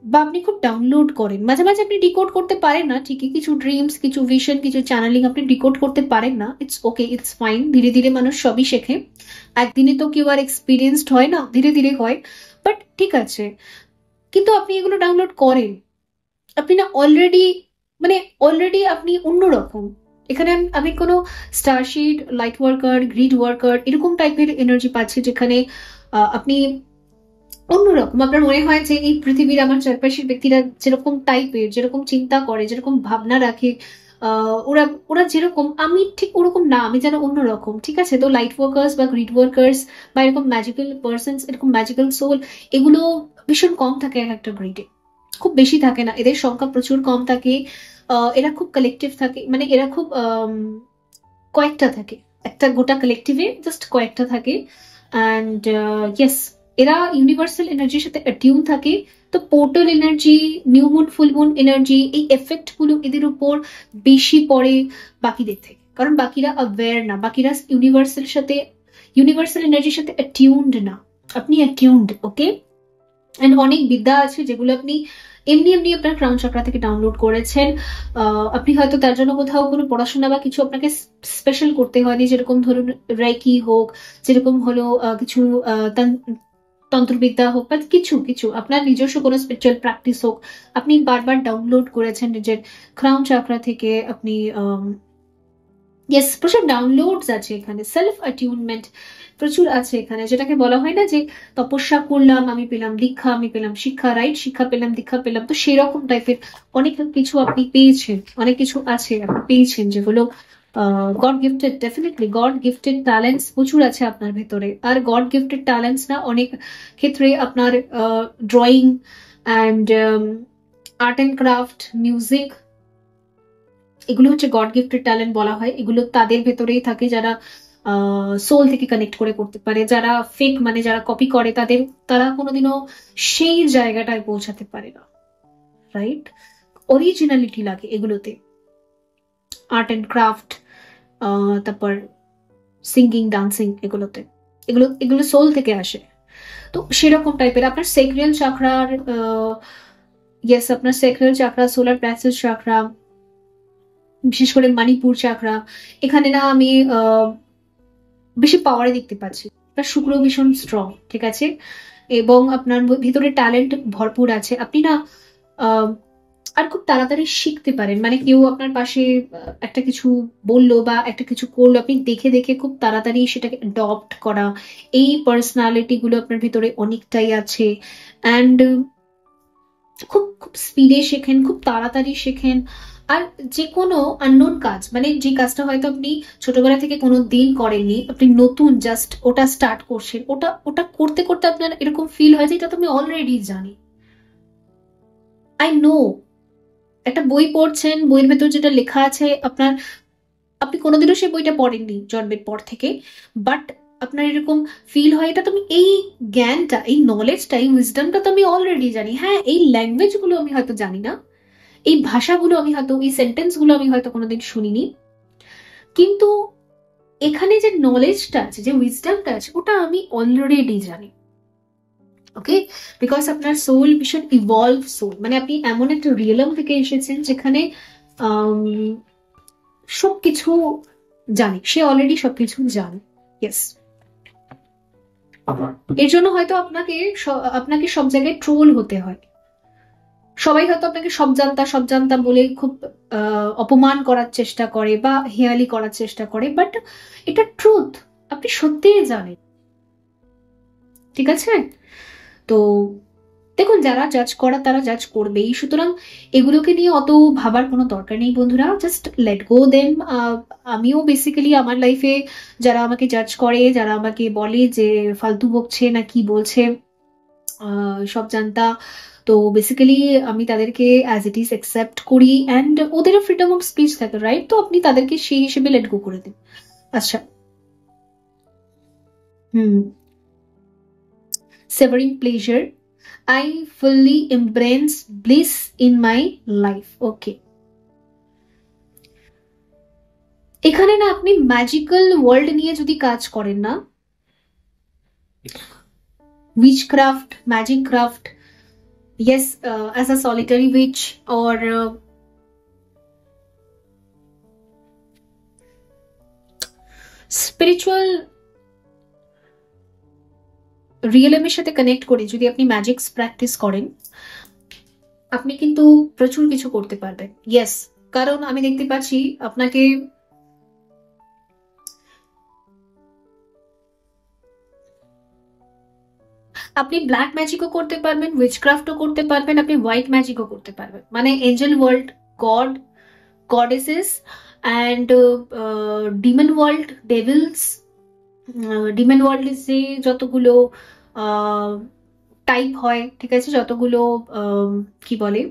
বা আপনি খুব ডাউনলোড করেন। মাঝে মাঝে আপনি ডিকোড করতে পারেন না ঠিকই, কিছু ড্রিমস, কিছু ভিশন, কিছু চ্যানেলিং আপনি ডিকোড করতে পারেন না, ইটস ওকে, ইটস ফাইন। ধীরে ধীরে মানুষ সবই শেখে, একদিনে তো কেউ আর এক্সপিরিয়েন্সড হয় না, ধীরে ধীরে হয়, বাট ঠিক আছে। কিন্তু আপনি এগুলো ডাউনলোড করেন, আপনি না অলরেডি আপনি অন্যরকম। এখানে আমি কোনো স্টারশিট, লাইট ওয়ার্কার, গ্রিড ওয়ার্কার এরকম টাইপের এনার্জি পাচ্ছি, যেখানে আপনি অন্যরকম। আপনার মনে হয় যে এই পৃথিবীর আমার চারপাশের ব্যক্তিরা যেরকম টাইপের, যেরকম চিন্তা করে, যেরকম ভাবনা রাখে, ওরা ওরা যেরকম, আমি ঠিক ওরকম না, আমি যেন অন্যরকম। ঠিক আছে, তো লাইট ওয়ার্কার্স বা গ্রিড ওয়ার্কার্স বা এরকম ম্যাজিক্যাল পার্সনস, এরকম ম্যাজিক্যাল সোল, এগুলো ভীষণ কম থাকে এক একটা গ্রিডে, খুব বেশি থাকে না, এদের সংখ্যা প্রচুর কম থাকে। এরা খুব কালেকটিভ থাকে, মানে এরা খুব কয়েকটা থাকে, একটা গোটা কালেকটিভে জাস্ট কয়েকটা থাকে। অ্যান্ড ইয়েস, এরা ইউনিভার্সাল এনার্জির সাথে অ্যাটিউন থাকে। তো portal energy, new moon, full moon energy, এই এফেক্ট গুলো এদের উপর বেশি পড়ে বাকিদের থেকে, কারণ বাকিরা অ্যাওয়্যার না, বাকিরা ইউনিভার্সাল এনার্জির সাথে অ্যাটিউনড না, আপনি অ্যাটিউনড। ওকে, এন্ড অনেক বিদ্যা আছে যেগুলো আপনি এমনি এমনি আপনার ক্রাউন চাকরা থেকে ডাউনলোড করেছেন। আপনি হয়তো তার জন্য কোথাও কোনো পড়াশোনা বা কিছু আপনাকে স্পেশাল করতে হয়নি, যেরকম ধরুন রেকি হোক, যেরকম হলো কিছু তন্ত্রবিদ্যা হোক, বা কিছু কিছু আপনার নিজস্ব কোনো স্পিরিচুয়াল প্র্যাকটিস হোক, আপনি বারবার ডাউনলোড করেছেন নিজের ক্রাউন চাকরা থেকে। আপনি ইয়েস, প্রচুর ডাউনলোডস আছে এখানে, সেলফ অ্যাটিউনমেন্ট প্রচুর আছে এখানে, যেটাকে বলা হয় না যে তপস্যা করলাম আমি পেলাম দীক্ষা, আমি পেলাম শিক্ষা, রাইট? শিক্ষা পেলাম, দীক্ষা পেলাম, তো সেরকম টাইপের অনেক কিছু আপনি পেয়েছেন, অনেক কিছু আছে আপনি পেয়েছেন, যেগুলো god gifted. Definitely god gifted talents প্রচুর আছে আপনার ভেতরে। আর গড গিফটেড ট্যালেন্টস না অনেক ক্ষেত্রে আপনার drawing and art and craft, music, এগুলো হচ্ছে গড গিফটেড ট্যালেন্ট বলা হয়। এগুলো তাদের ভেতরেই থাকে যারা সোল থেকে কানেক্ট করে করতে পারে। যারা ফেক মানে যারা কপি করে তারা কোনোদিনও সেই জায়গাটায় পৌঁছাতে পারে না, রাইট? অরিজিনালিটি লাগে এগুলোতে, আর্ট অ্যান্ড ক্রাফট, তারপর সিঙ্গিং, ডান্সিং, এগুলোতে এগুলো এগুলো সোল থেকে আসে। তো সেরকম টাইপের আপনার সেক্রিয়াল চাকরার, ইয়েস, আপনার সেক্রিয়াল চাকরা, সোলার প্লেক্সাস চাকরা, বিশেষ করে মণিপুর চাকরা, এখানে না আমি বেশি পাওয়ারে দেখতে পাচ্ছি। আপনার শুক্র ভীষণ স্ট্রং, ঠিক আছে, এবং আপনার ভিতরে ট্যালেন্ট ভরপুর আছে। আপনি না আর খুব তাড়াতাড়ি শিখতে পারেন। মানে কেউ আপনার পাশে একটা কিছু বললো বা একটা কিছু করলো, আপনি দেখে দেখে খুব তাড়াতাড়ি সেটাকে অ্যাডপ্ট করা, এই পার্সোনালিটি গুলো আপনার ভিতরে অনেকটাই আছে। অ্যান্ড খুব খুব স্পিডে শেখেন, খুব তাড়াতাড়ি শেখেন। আর যে কোনো আননোন কাজ, মানে যে কাজটা হয়তো আপনি ছোটবেলা থেকে কোনো দিন করেননি, আপনি নতুন জাস্ট ওটা স্টার্ট করছেন, ওটা ওটা করতে করতে আপনার এরকম ফিল হয় যে এটা তো আমি অলরেডি জানি, আই নো। একটা বই পড়ছেন, বইয়ের ভেতর যেটা লেখা আছে আপনি কোনোদিনও সেই বইটা পড়েননি জন্মের পর থেকে, বাট আপনার এরকম ফিল হয় এটা তো আমি, এই জ্ঞানটা, এই নলেজটা, এই উইজডমটা তো আমি অলরেডি জানি। হ্যাঁ, এই ল্যাঙ্গুয়েজ গুলো আমি হয়তো জানি না, এই ভাষাগুলো আমি হয়তো, এই সেন্টেন্স গুলো আমি হয়তো কোনোদিন শুনিনি, কিন্তু এখানে যে নলেজটা আছে, যে উইজডমটা আছে, ওটা আমি অলরেডি জানি। ওকে, বিকজ আপনার সোল ভীষণ ইভলভ সোল, মানে আপনি এমন একটা রিয়েলম থেকে এসেছেন যেখানে সবকিছু জানি, সে অলরেডি সবকিছু জানে। ইয়েস, এর জন্য হয়তো আপনাকে সব জায়গায় ট্রোল হতে হয়। সবাই হয়তো আপনাকে সব জানতা বলে খুব অপমান করার চেষ্টা করে বা হেয়ালি করার চেষ্টা করে, বাট এটা ট্রুথ, আপনি সত্যিই জানেন, ঠিক আছে? তো দেখুন, যারা জাজ করা তারা জাজ করবেই, সুতরাং এগুলোকে নিয়ে অত ভাবার কোনো দরকার নেই বন্ধুরা, জাস্ট লেট গো দেম। আমিও বেসিক্যালি আমার লাইফে যারা আমাকে জাজ করে, যারা আমাকে বলে যে ফালতু বকছে না কি বলছে, সব জানতা, তো বেসিক্যালি আমি তাদেরকে অ্যাজ ইট ইজ অ্যাকসেপ্ট করি, অ্যান্ড ওদেরও ফ্রিডম অফ স্পিচ থাকে, রাইট? তো আপনি তাদেরকে সেই হিসেবে লেট গো করে দিন। আচ্ছা, হুম, savoring pleasure, I fully embrace bliss in my life. Okay, এখানে না আপনি ম্যাজিক্যাল ওয়ার্ল্ড নিয়ে যদি কাজ করেন না, witchcraft, magic craft, yes, as a solitary witch or spiritual রিয়েলমের সাথে কানেক্ট করে যদি আপনি ম্যাজিক্স প্র্যাকটিস করেন, আপনি কিন্তু প্রচুর কিছু করতে পারবেন। ইয়েস, কারণ আমি দেখতে পাচ্ছি আপনাকে, আপনি ব্ল্যাক ম্যাজিকও করতে পারবেন, উইচক্রাফটও করতে পারবেন, আপনি হোয়াইট ম্যাজিকও করতে পারবেন, মানে Angel world, god, goddesses, and Demon world, Devil's, Demon world যে যতগুলো টাইপ হয়, ঠিক আছে, যতগুলো কি বলে,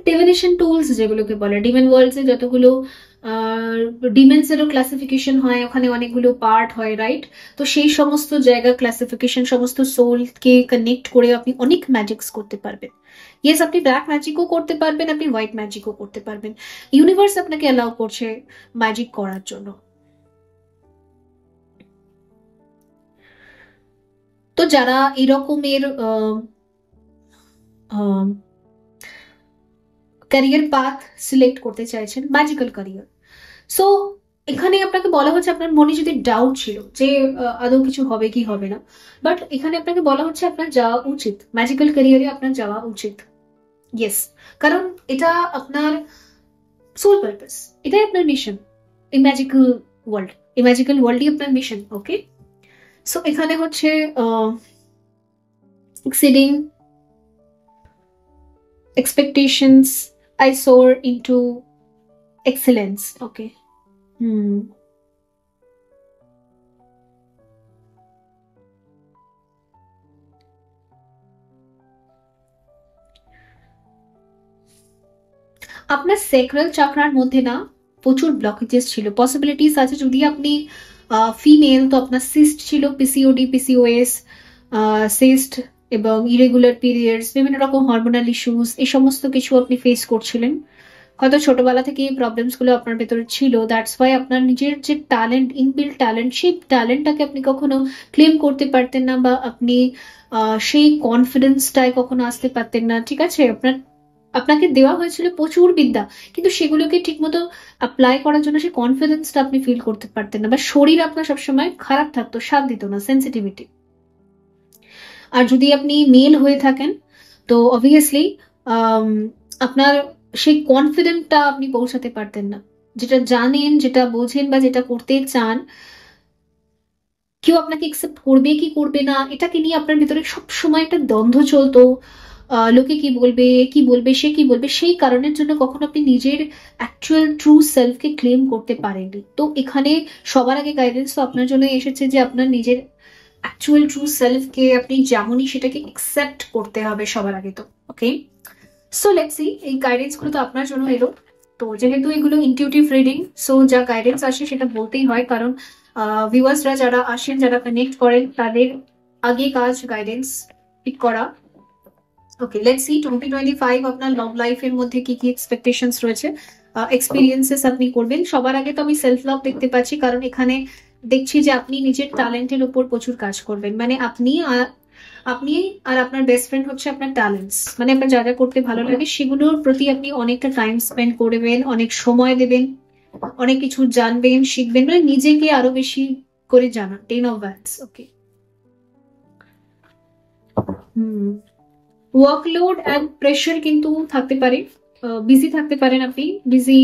ডিভিনেশন টুলস যেগুলোকে বলে, ডিমন ওয়ার্ল্ডসে যতগুলো ডিমেন্সেরও ক্লাসিফিকেশন হয়, ওখানে অনেকগুলো পার্ট হয়, রাইট? তো সেই সমস্ত জায়গা ক্লাসিফিকেশন, সমস্ত সোলকে কানেক্ট করে আপনি অনেক ম্যাজিক্স করতে পারবেন। ইয়েস, আপনি ব্ল্যাক ম্যাজিকও করতে পারবেন, আপনি হোয়াইট ম্যাজিকও করতে পারবেন। ইউনিভার্স আপনাকে অ্যালাউ করছে ম্যাজিক করার জন্য। তো যারা এরকমের ক্যারিয়ার পাথ সিলেক্ট করতে চাইছেন, ম্যাজিক্যাল ক্যারিয়ার, সো এখানে আপনাকে বলা হচ্ছে, আপনার মনে যদি ডাউট ছিল যে আদৌ কিছু হবে কি হবে না, বাট এখানে আপনাকে বলা হচ্ছে আপনার যাওয়া উচিত, ম্যাজিক্যাল ক্যারিয়ারে আপনার যাওয়া উচিত। ইয়েস, কারণ এটা আপনার সোল পারপাস, এটাই আপনার মিশন, এই ম্যাজিক্যাল ওয়ার্ল্ড, এই ম্যাজিক্যাল ওয়ার্ল্ডই আপনার মিশন। ওকে, সো এখানে হচ্ছে exceeding expectations, I soar into excellence. Okay. হুম, আপনার সেক্রাল চাকরার মধ্যে না প্রচুর ব্লকেজেস ছিল, পসিবিলিটিস আছে যদি আপনি ফিমেল তো আপনার সিস্ট ছিল, পিসিওডি, পিসিওএস, সিস্ট এবং ইরেগুলার পিরিয়ডস, বিভিন্ন রকম হরমোনাল ইস্যুস, এই সমস্ত কিছু আপনি ফেস করছিলেন। হয়তো ছোটবেলা থেকে এই প্রবলেমস গুলো আপনার ভেতরে ছিল, দ্যাটস ওয়াই আপনার নিজের যে ট্যালেন্ট, ইনবিল্ট ট্যালেন্ট, সেই ট্যালেন্টটাকে আপনি কখনো ক্লেম করতে পারতেন না, বা আপনি সেই কনফিডেন্সটায় কখনো আসতে পারতেন না। ঠিক আছে, আপনাকে দেওয়া হয়েছিল প্রচুর বিদ্যা, কিন্তু সেগুলোকে ঠিকমতো অ্যাপ্লাই করার জন্য সেই কনফিডেন্সটা আপনি ফিল করতে পারতেন না, বা শরীর আপনার সবসময় খারাপ থাকতো, সাথ দিত না, সেন্সিটিভিটি। আর যদি আপনি মেল হয়ে থাকেন তো অবভিয়াসলি আপনার সেই কনফিডেন্টটা আপনি পৌঁছাতে পারতেন না, যেটা জানেন, যেটা বোঝেন বা যেটা করতে চান, কেউ আপনাকে একসেপ্ট করবে কি করবে না এটাকে নিয়ে আপনার ভিতরে সবসময় একটা দ্বন্দ্ব চলতো। লোকে কি বলবে, কি বলবে, সে কি বলবে, সেই কারণের জন্য কখনো আপনি নিজের অ্যাকচুয়াল ট্রু সেলফকে ক্লেম করতে পারেননি। তো এখানে সবার আগে গাইডেন্স তো আপনার জন্য এসেছে যে আপনার নিজের অ্যাকচুয়াল ট্রু সেলফকে আপনি যেমনই সেটাকে একসেপ্ট করতে হবে সবার আগে। তো ওকে, সো লেটস সি, এই গাইডেন্স গুলো তো আপনার জন্য এলো। তো যেহেতু এগুলো ইনটিউটিভ রিডিং, সো যা গাইডেন্স আসে সেটা বলতেই হয়, কারণ ভিউয়ার্সরা যারা আসেন, যারা কানেক্ট করেন, তাদের আগে কাজ গাইডেন্স পিক করা। ওকে, লেটস সি 2025 আপনার লাভ লাইফের মধ্যে কি কি এক্সপেকটেশনস রয়েছে, এক্সপিরিয়েন্সেস আপনি করবেন। সবার আগে তো আমি সেলফ লাভ দেখতে পাচ্ছি, কারণ এখানে দেখছি যে আপনি নিজের ট্যালেন্টের উপর প্রচুর কাজ করবেন। মানে আপনি আর আপনার বেস্ট ফ্রেন্ড হচ্ছে আপনার ট্যালেন্টস, মানে আপনার যা যা করতে ভালো লাগে সেগুলোর প্রতি আপনি অনেকটা টাইম স্পেন্ড করবেন, অনেক সময় দেবেন, অনেক কিছু জানবেন, শিখবেন, মানে নিজেকে আরো বেশি করে জানা। 10 of Wands, okay. Workload and pressure কিন্তু থাকতে পারে, বিজি থাকতে পারেন আপনি, বিজি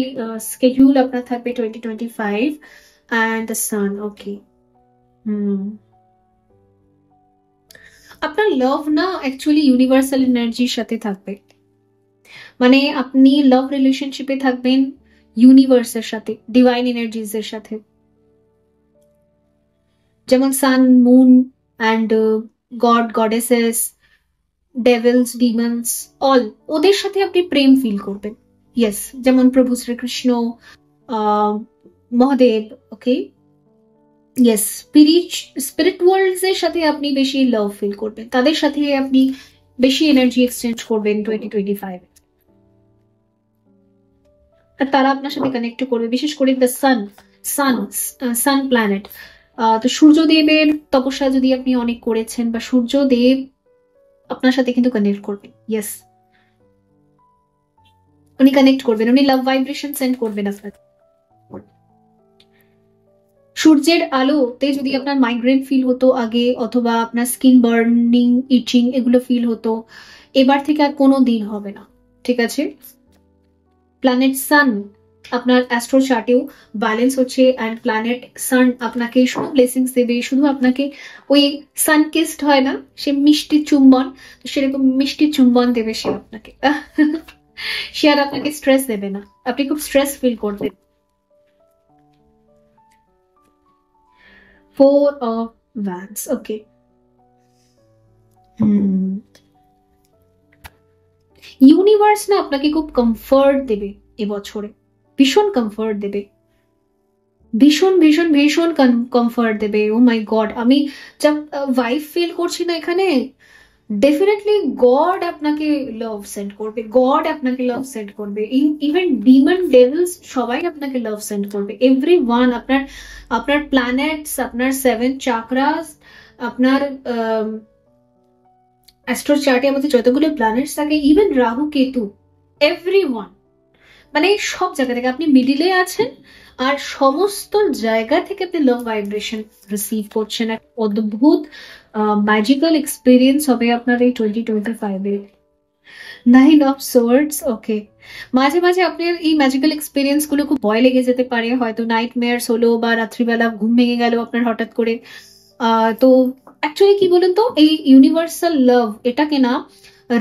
স্কেডিউল আপনার থাকবে 2025 অ্যান্ড দ্য সান, ওকে। আপনার লাভ না অ্যাকচুয়ালি ইউনিভার্সাল এনার্জির সাথে থাকবে, মানে আপনি লাভ রিলেশনশিপে থাকবেন ইউনিভার্সের সাথে, ডিভাইন এনার্জিজ এর সাথে, যেমন sun, moon and god, goddesses, devils, demons, all, ওদের সাথে আপনি প্রেম ফিল করবেন। ইয়েস, যেমন প্রভু Shrikrishna, Mahadev, okay. Yes, spirit worlds এর সাথে আপনি বেশি লাভ ফিল করবেন, তাদের সাথে আপনি বেশি এনার্জি এক্সচেঞ্জ করবেন 2025। আর তারা আপনার সাথে কানেক্ট করবে, বিশেষ করে দ্য সান প্ল্যানেট। তো সূর্যদেবের তপস্যা যদি আপনি অনেক করেছেন, বা সূর্যদেব আপনার সাথে কিন্তু কানেক্ট করবেন। ইয়েস, উনি কানেক্ট করবেন, উনি লাভ ভাইব্রেশন সেন্ড করবেন আপনাকে। সূর্যের আলোতে যদি আপনার মাইগ্রেন ফিল হতো আগে, অথবা আপনার স্কিন বার্নিং, ইচিং এগুলো ফিল হতো, এবার থেকে আর কোনো দিন হবে না, ঠিক আছে। প্ল্যানেট সান আপনার অ্যাস্ট্রো চার্টেও ব্যালেন্স হচ্ছে, অ্যান্ড প্ল্যানেট সান আপনাকে শুধু ব্লেসিংস দেবে, শুধু আপনাকে ওই সান কিসড হয় না, সে মিষ্টি চুম্বন, তো সেরকম মিষ্টি চুম্বন দেবে সে আপনাকে। সে আর আপনাকে স্ট্রেস দেবে না, আপনি খুব স্ট্রেস ফিল করবেন। 4 of Wands, okay. ইউনিভার্স না আপনাকে খুব কমফর্ট দেবে এবছরে, ভীষণ কমফর্ট দেবে, ভীষণ ভীষণ ভীষণ কমফর্ট দেবে। ও মাই গড, আমি যা ভাইব ফিল করছি না এখানে, ডেফিনেটলি গড আপনাকে লাভ সেন্ড করবে, গড আপনাকে লাভ সেন্ড করবে, ইভেন ডিমন, ডেভিলস সবাই আপনাকে লাভ সেন্ড করবে, এভরিওয়ান। আপনার প্ল্যানেটস, আপনার 7 চাকরাস, আপনার অ্যাস্ট্রো চার্টে আমাদের যতগুলো প্ল্যানেটস থাকে, ইভেন রাহু, কেতু, এভরিওয়ান, মানে সব জায়গা থেকে আপনি মিডিলে আছেন, আর সমস্ত জায়গা থেকে আপনি লাভ ভাইব্রেশন রিসিভ করছেন। এক অদ্ভুত ম্যাজিক্যাল এক্সপিরিয়েন্স হবে আপনার এই 2025-এ। 9 of Swords, ওকে। মাঝে মাঝে আপনার এই ম্যাজিক্যাল এক্সপিরিয়েন্স গুলো খুব ভয় লেগে যেতে পারে, হয়তো নাইট মেয়ার্স হলো, বা রাত্রিবেলা ঘুম ভেঙে গেল আপনার হঠাৎ করে। তো অ্যাকচুয়ালি কি বলুন তো, এই ইউনিভার্সাল লাভ এটাকে না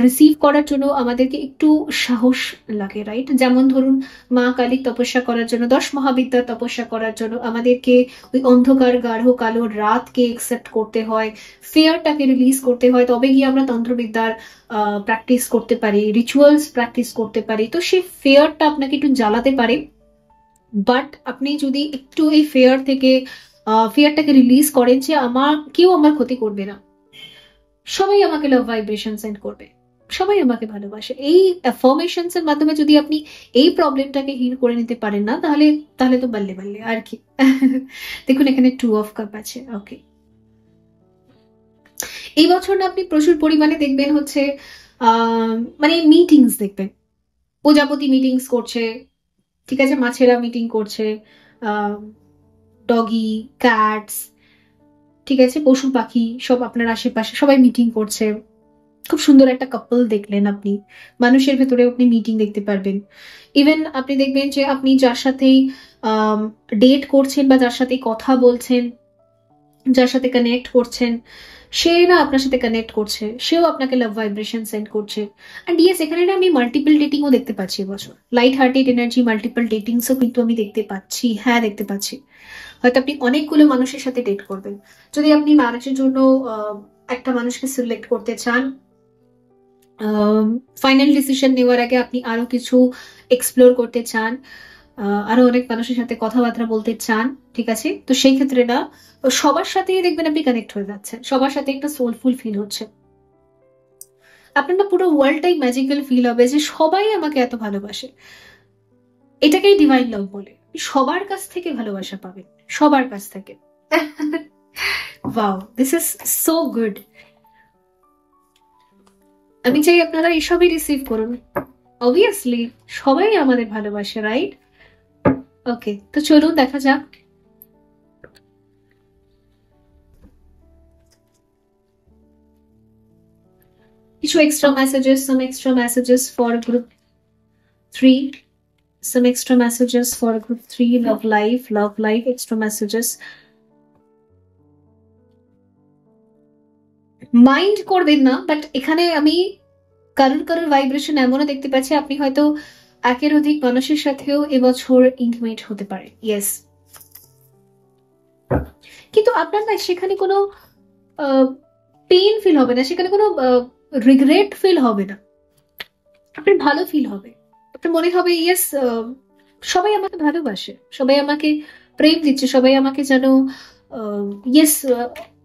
রিসিভ করার জন্য আমাদেরকে একটু সাহস লাগে, রাইট? যেমন ধরুন মা কালীর তপস্যা করার জন্য, 10 মহাবিদ্যার তপস্যা করার জন্য আমাদেরকে ওই অন্ধকার গাঢ় কালো রাতকে একসেপ্ট করতে হয়, ফেয়ারটাকে রিলিজ করতে হয়, তবে গিয়ে আমরা তন্ত্রবিদ্যার প্র্যাকটিস করতে পারি, রিচুয়ালস প্র্যাকটিস করতে পারি। তো সেই ফেয়ারটা আপনাকে একটু জ্বালাতে পারে, বাট আপনি যদি একটু এই ফেয়ারটাকে রিলিজ করেন যে কেউ আমার ক্ষতি করবে না, সবাই আমাকে লাভ ভাইব্রেশন সেন্ড করবে, সবাই আমাকে ভালোবাসে, এই অ্যাফার্মেশনস এর মাধ্যমে যদি আপনি এই প্রবলেমটাকে হিল করে নিতে পারেন না, তাহলে তাহলে তো বাল্লে বাল্লে আর কি। দেখুন এখানে 2 অফ কাপ আছে। ওকে, এই বছর না আপনি প্রচুর পরিমাণে দেখবেন হচ্ছে মানে মিটিংস দেখবেন, প্রজাপতি মিটিংস করছে, ঠিক আছে, মাছেরা মিটিং করছে, ডগি ক্যাটস, ঠিক আছে, পশু পাখি সব আপনার আশেপাশে সবাই মিটিং করছে। খুব সুন্দর একটা কাপল দেখলেন আপনি, মানুষের ভেতরে আপনি মিটিং দেখতে পারবেন। ইভেন আপনি দেখবেন যে আপনি যার সাথেই ডেট করছেন বা যার সাথে কথা বলছেন, যার সাথে কানেক্ট করছেন, সে না আপনার সাথে কানেক্ট করছে, সেও আপনাকে লাভ ভাইব্রেশন সেন্ড করছে। অ্যান্ড ইয়েস, এখানে না আমি মাল্টিপল ডেটিংও দেখতে পাচ্ছি এবছর, লাইট হার্টেড এনার্জি, মাল্টিপল ডেটিংসও কিন্তু আমি দেখতে পাচ্ছি। হ্যাঁ, দেখতে পাচ্ছি। হয়তো আপনি অনেকগুলো মানুষের সাথে ডেট করবেন। যদি আপনি ম্যারেজের জন্য একটা মানুষকে সিলেক্ট করতে চান, ফাইনাল ডিসিশন নেওয়ার আগে আপনি আরো কিছু এক্সপ্লোর করতে চান, আরো অনেক মানুষের সাথে কথাবার্তা বলতে চান, ঠিক আছে, তো সেই ক্ষেত্রে না সবার সাথেই দেখবেন আপনি কানেক্ট হয়ে যাচ্ছেন, সবার সাথে একটা সোলফুল ফিল হচ্ছে, আপনার না পুরো ওয়ার্ল্ডটাই ম্যাজিক্যাল ফিল হবে যে সবাই আমাকে এত ভালোবাসে। এটাকেই ডিভাইন লাভ বলে। সবার কাছ থেকে ভালোবাসা পাবেন, সবার কাছ থেকে। Wow, this is so good. আমি চাই আপনারা এসবই রিসিভ করুন। অবভিয়াসলি সবাই আমাদের ভালোবাসে, রাইট? ওকে, তো চলুন দেখা যাক। কিছু extra messages, some extra messages for group 3, some extra messages for group 3, love life, extra messages. Mind করবেন না, বাট এখানে আমি কারোর ভাইব্রেশন এমনও দেখতে পাচ্ছি আপনি হয়তো একের অধিক মানুষের সাথেও এবছর ইন্টিমেট হতে পারে। ইয়েস, কিন্তু আপনার না সেখানে কোনো পেইন ফিল হবে না, সেখানে কোনো রিগ্রেট ফিল হবে না, আপনার ভালো ফিল হবে, আপনার মনে হবে ইয়েস সবাই আমাকে ভালোবাসে, সবাই আমাকে প্রেম দিচ্ছে, সবাই আমাকে যেন ইয়েস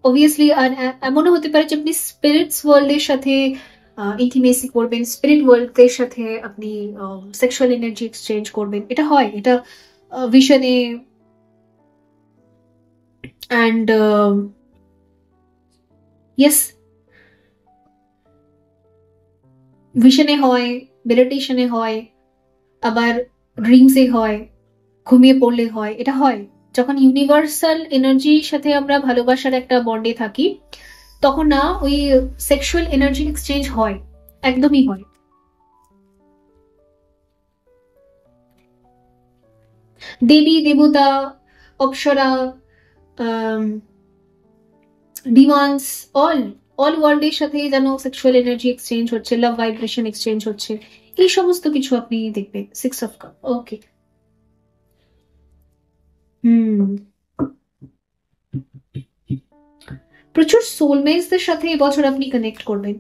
অবভিয়াসলি। আর এমনও হতে পারে যে আপনি স্পিরিটস ওয়ার্ল্ডের সাথে ইন্টিমেসি করবেন, স্পিরিট ওয়ার্ল্ডের সাথে আপনি সেক্সুয়াল এনার্জি এক্সচেঞ্জ করবেন, এটা হয়, এটা ভিশনে অ্যান্ড ইয়েস ভিশনে হয়, মেডিটেশনে হয়, আবার ড্রিমসে হয়, ঘুমিয়ে পড়লে হয়, এটা হয়। যখন ইউনিভার্সাল এনার্জির সাথে আমরা ভালোবাসার একটা বন্ডে থাকি, তখন না ওই সেক্সুয়াল এনার্জি এক্সচেঞ্জ হয়, একদমই হয়। দেবী দেবতা, অপ্সরা, ডিমান্স, অল ওয়ার্ল্ডের সাথে যেন সেক্সুয়াল এনার্জি এক্সচেঞ্জ হচ্ছে, লাভ ভাইব্রেশন এক্সচেঞ্জ হচ্ছে, এই সমস্ত কিছু আপনি দেখবেন। 6 অফ কাপ। ওকে, প্রচুর সোলমেটসদের সাথে এবছর আপনি কানেক্ট করবেন।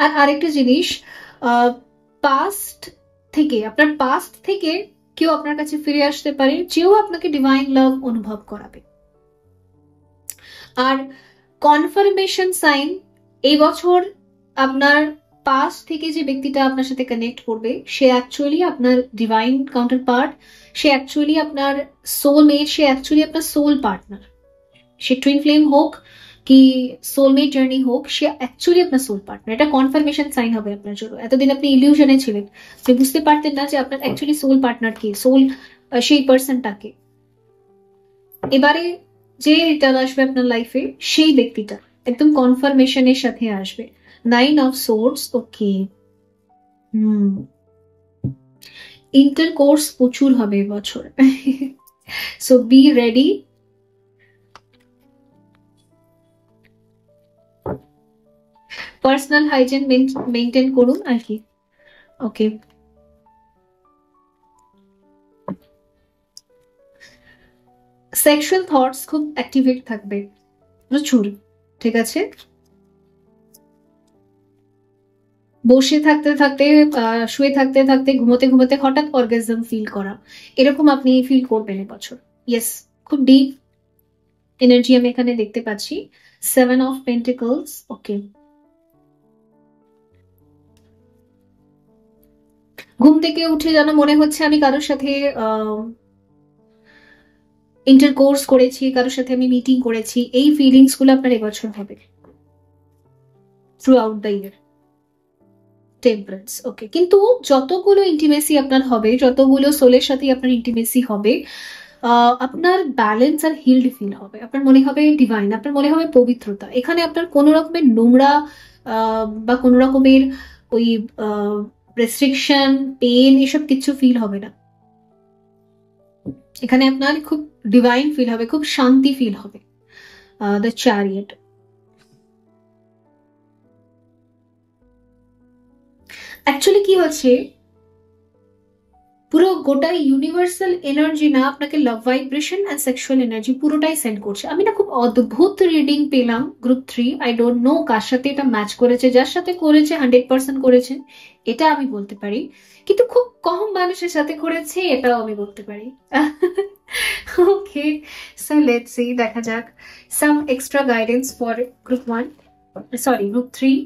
আর আরেকটা জিনিস, আপনার পাস্ট থেকে কেউ আপনার কাছে ফিরে আসতে পারে, যেও আপনাকে ডিভাইন লাভ অনুভব করাবে। আর কনফার্মেশন সাইন, এই বছর আপনার পাস্ট থেকে যে ব্যক্তিটা আপনার সাথে কানেক্ট করবে, সে অ্যাকচুয়ালি আপনার ডিভাইন কাউন্টার পার্ট, সে অ্যাকচুয়ালি আপনার সোলমেট, সে অ্যাকচুয়ালি আপনার সোল পার্টনার। সে টুইন ফ্লেম হোক কি সোলমেট জার্নি হোক, সে অ্যাকচুয়ালি আপনার সোল পার্টনার। এটা কনফার্মেশন সাইন হবে আপনার জন্য। এতদিন আপনি ইলিউশনে ছিলেন, আপনি বুঝতে পারতেন না যে আপনার অ্যাকচুয়ালি সোল পার্টনার কে, সেই পার্সনটাকে। এবারে যে রিটার্ন আসবে আপনার লাইফে, সেই ব্যক্তিটা একদম কনফার্মেশনের সাথে আসবে। 9 অফ সোর্স। ওকে, ইন্টারকোর্স প্রচুর হবে এবছর। So be ready. Personal hygiene maintain করুন আর কি। ওকে, সেক্সুয়াল থটস খুব অ্যাক্টিভেট থাকবে প্রচুর, ঠিক আছে। বসে থাকতে থাকতে শুয়ে থাকতে থাকতে ঘুমোতে ঘুমোতে হঠাৎ অর্গাজম ফিল করা, এরকম আপনি ফিল করবেন এবছর। ইয়েস, খুব ডিপ এনার্জি আমি এখানে দেখতে পাচ্ছি। 7 অফ পেন্টিকলস। ওকে, ঘুম থেকে উঠে যেন মনে হচ্ছে আমি কারোর সাথে ইন্টারকোর্স করেছি, কারোর সাথে আমি মিটিং করেছি, এই ফিলিংস গুলো আপনার এবছর হবে throughout the year. Temperance. Okay, কিন্তু যতগুলো ইন্টিমেসি আপনার হবে, যতগুলো সোলের সাথে আপনার ইন্টিমেসি হবে, আপনার ব্যালেন্স আর হিল্ড ফিল হবে, আপনার মনে হবে ডিভাইন, আপনার মনে হবে পবিত্রতা। এখানে আপনার কোনো রকমের নোংরা বা কোনো রকমের ওই রেস্ট্রিকশন, পেন, এসব কিছু ফিল হবে না। এখানে আপনার খুব ডিভাইন ফিল হবে, খুব শান্তি ফিল হবে। The chariot. অ্যাকচুয়ালি কি হচ্ছে, পুরো গোটা ইউনিভার্সাল এনার্জি না আপনাকে love vibration and sexual energy পুরোটাই সেন্ড করছে। আমি না খুব অদ্ভুত রিডিং পেলাম গ্রুপ 3। আই ডোন্ট নো কার সাথে এটা ম্যাচ করেছে, যার সাথে করেছে 100% করেছে এটা আমি বলতে পারি, কিন্তু খুব কম মানুষের সাথে করেছে এটাও আমি বলতে পারি। ওকে, সো লেটস সি, দেখা যাক some extra guidance for group 1, sorry group 3।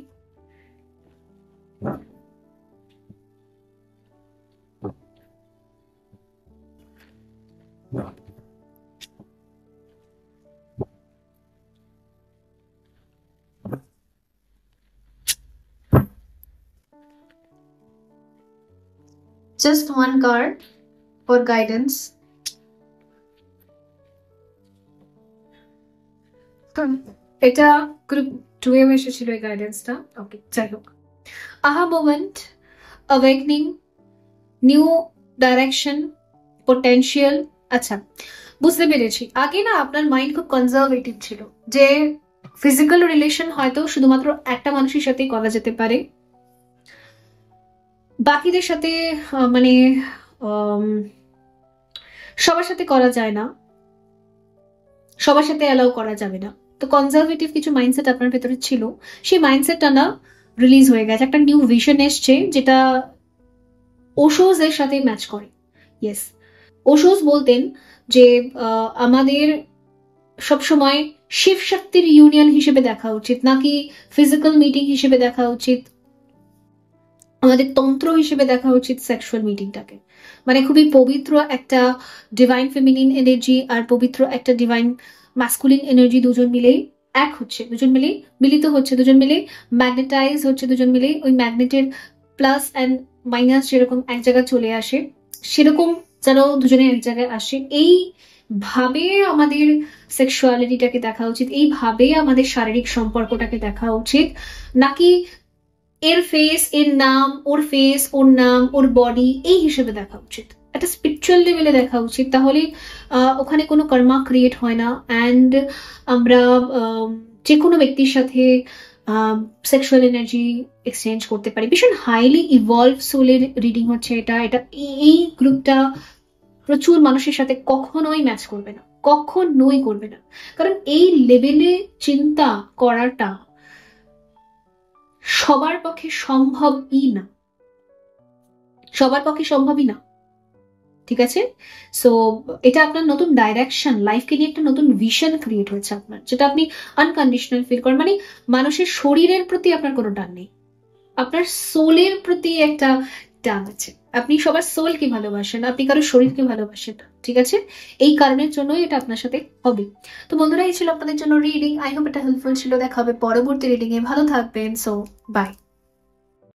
Just one card for guidance. এটা গ্রুপ 2 এ এসেছিল এই গাইডেন্সটা। ওকে, যাই হোক, আহা moment, awakening, new direction, potential. আচ্ছা, বুঝতে পেরেছি। আগে না আপনার মাইন্ড খুব কনজারভেটিভ ছিল, যে ফিজিক্যাল রিলেশন হয়তো শুধুমাত্র একটা মানুষের সাথেই করা যেতে পারে, বাকিদের সাথে মানে সবার সাথে করা যায় না, সবার সাথে অ্যালাউ করা যাবে না। তো কনজারভেটিভ কিছু মাইন্ডসেট আপনার ভেতরে ছিল, সেই মাইন্ডসেটটা না রিলিজ হয়ে গেছে। একটা নিউ ভিশন এসছে যেটা ওশোজ এর সাথে ম্যাচ করে। ইয়েস, ওশোজ বলতেন যে আমাদের সবসময় শিব শক্তির ইউনিয়ন হিসেবে দেখা উচিত, নাকি ফিজিক্যাল মিটিং হিসেবে দেখা উচিত, আমাদের তন্ত্র হিসেবে দেখা উচিত সেক্সুয়াল মিটিংটাকে। মানে খুবই পবিত্র একটা ডিভাইন ফেমিনিন এনার্জি আর পবিত্র একটা ডিভাইন ম্যাসকুলিন এনার্জি দুজন মিলেই এক হচ্ছে, দুজন মিলেই মিলিত হচ্ছে, দুজন মিলে ম্যাগনেটাইজ হচ্ছে, দুজন মিলে ওই ম্যাগনেটের প্লাস অ্যান্ড মাইনাস যেরকম এক জায়গায় চলে আসে, সেরকম যেন দুজনে এক জায়গায় আসে। এই ভাবে আমাদের সেক্সুয়ালিটিটাকে দেখা উচিত, এইভাবে আমাদের শারীরিক সম্পর্কটাকে দেখা উচিত, নাকি এর ফেস এর নাম, ওর ফেস ওর নাম, ওর বডি এই হিসেবে দেখা উচিত। একটা স্পিরিচুয়াল লেভেলে দেখা উচিত, তাহলে ওখানে কোনো কর্মা ক্রিয়েট হয় না, অ্যান্ড আমরা যে কোনো ব্যক্তির সাথে সেক্সুয়াল এনার্জি এক্সচেঞ্জ করতে পারি। ভীষণ হাইলি ইভলভ সোলের রিডিং হচ্ছে এটা। এই গ্রুপটা প্রচুর মানুষের সাথে কখনোই ম্যাচ করবে না, কখনোই করবে না, কারণ এই লেভেলে চিন্তা করাটা সবার পক্ষে সম্ভবই না, সবার পক্ষে সম্ভবই না, ঠিক আছে। সো এটা আপনার নতুন ডাইরেকশন, লাইফকে নিয়ে একটা নতুন ভিশন ক্রিয়েট হয়েছে আপনার, যেটা আপনি আনকন্ডিশনাল ফিল করেন। মানে মানুষের শরীরের প্রতি আপনার কোনো টান নেই, আপনার সোলের প্রতি একটা টান আছে। আপনি সবার সোলকে ভালোবাসেন, আপনি কারো শরীরকে ভালোবাসেন, ঠিক আছে। এই কারণের জন্যই এটা আপনার সাথে হবে। তো বন্ধুরা, এই ছিল আপনাদের জন্য রিডিং। আই হোপ এটা হেল্পফুল ছিল। দেখা হবে পরবর্তী রিডিং এ। ভালো থাকবেন। So by.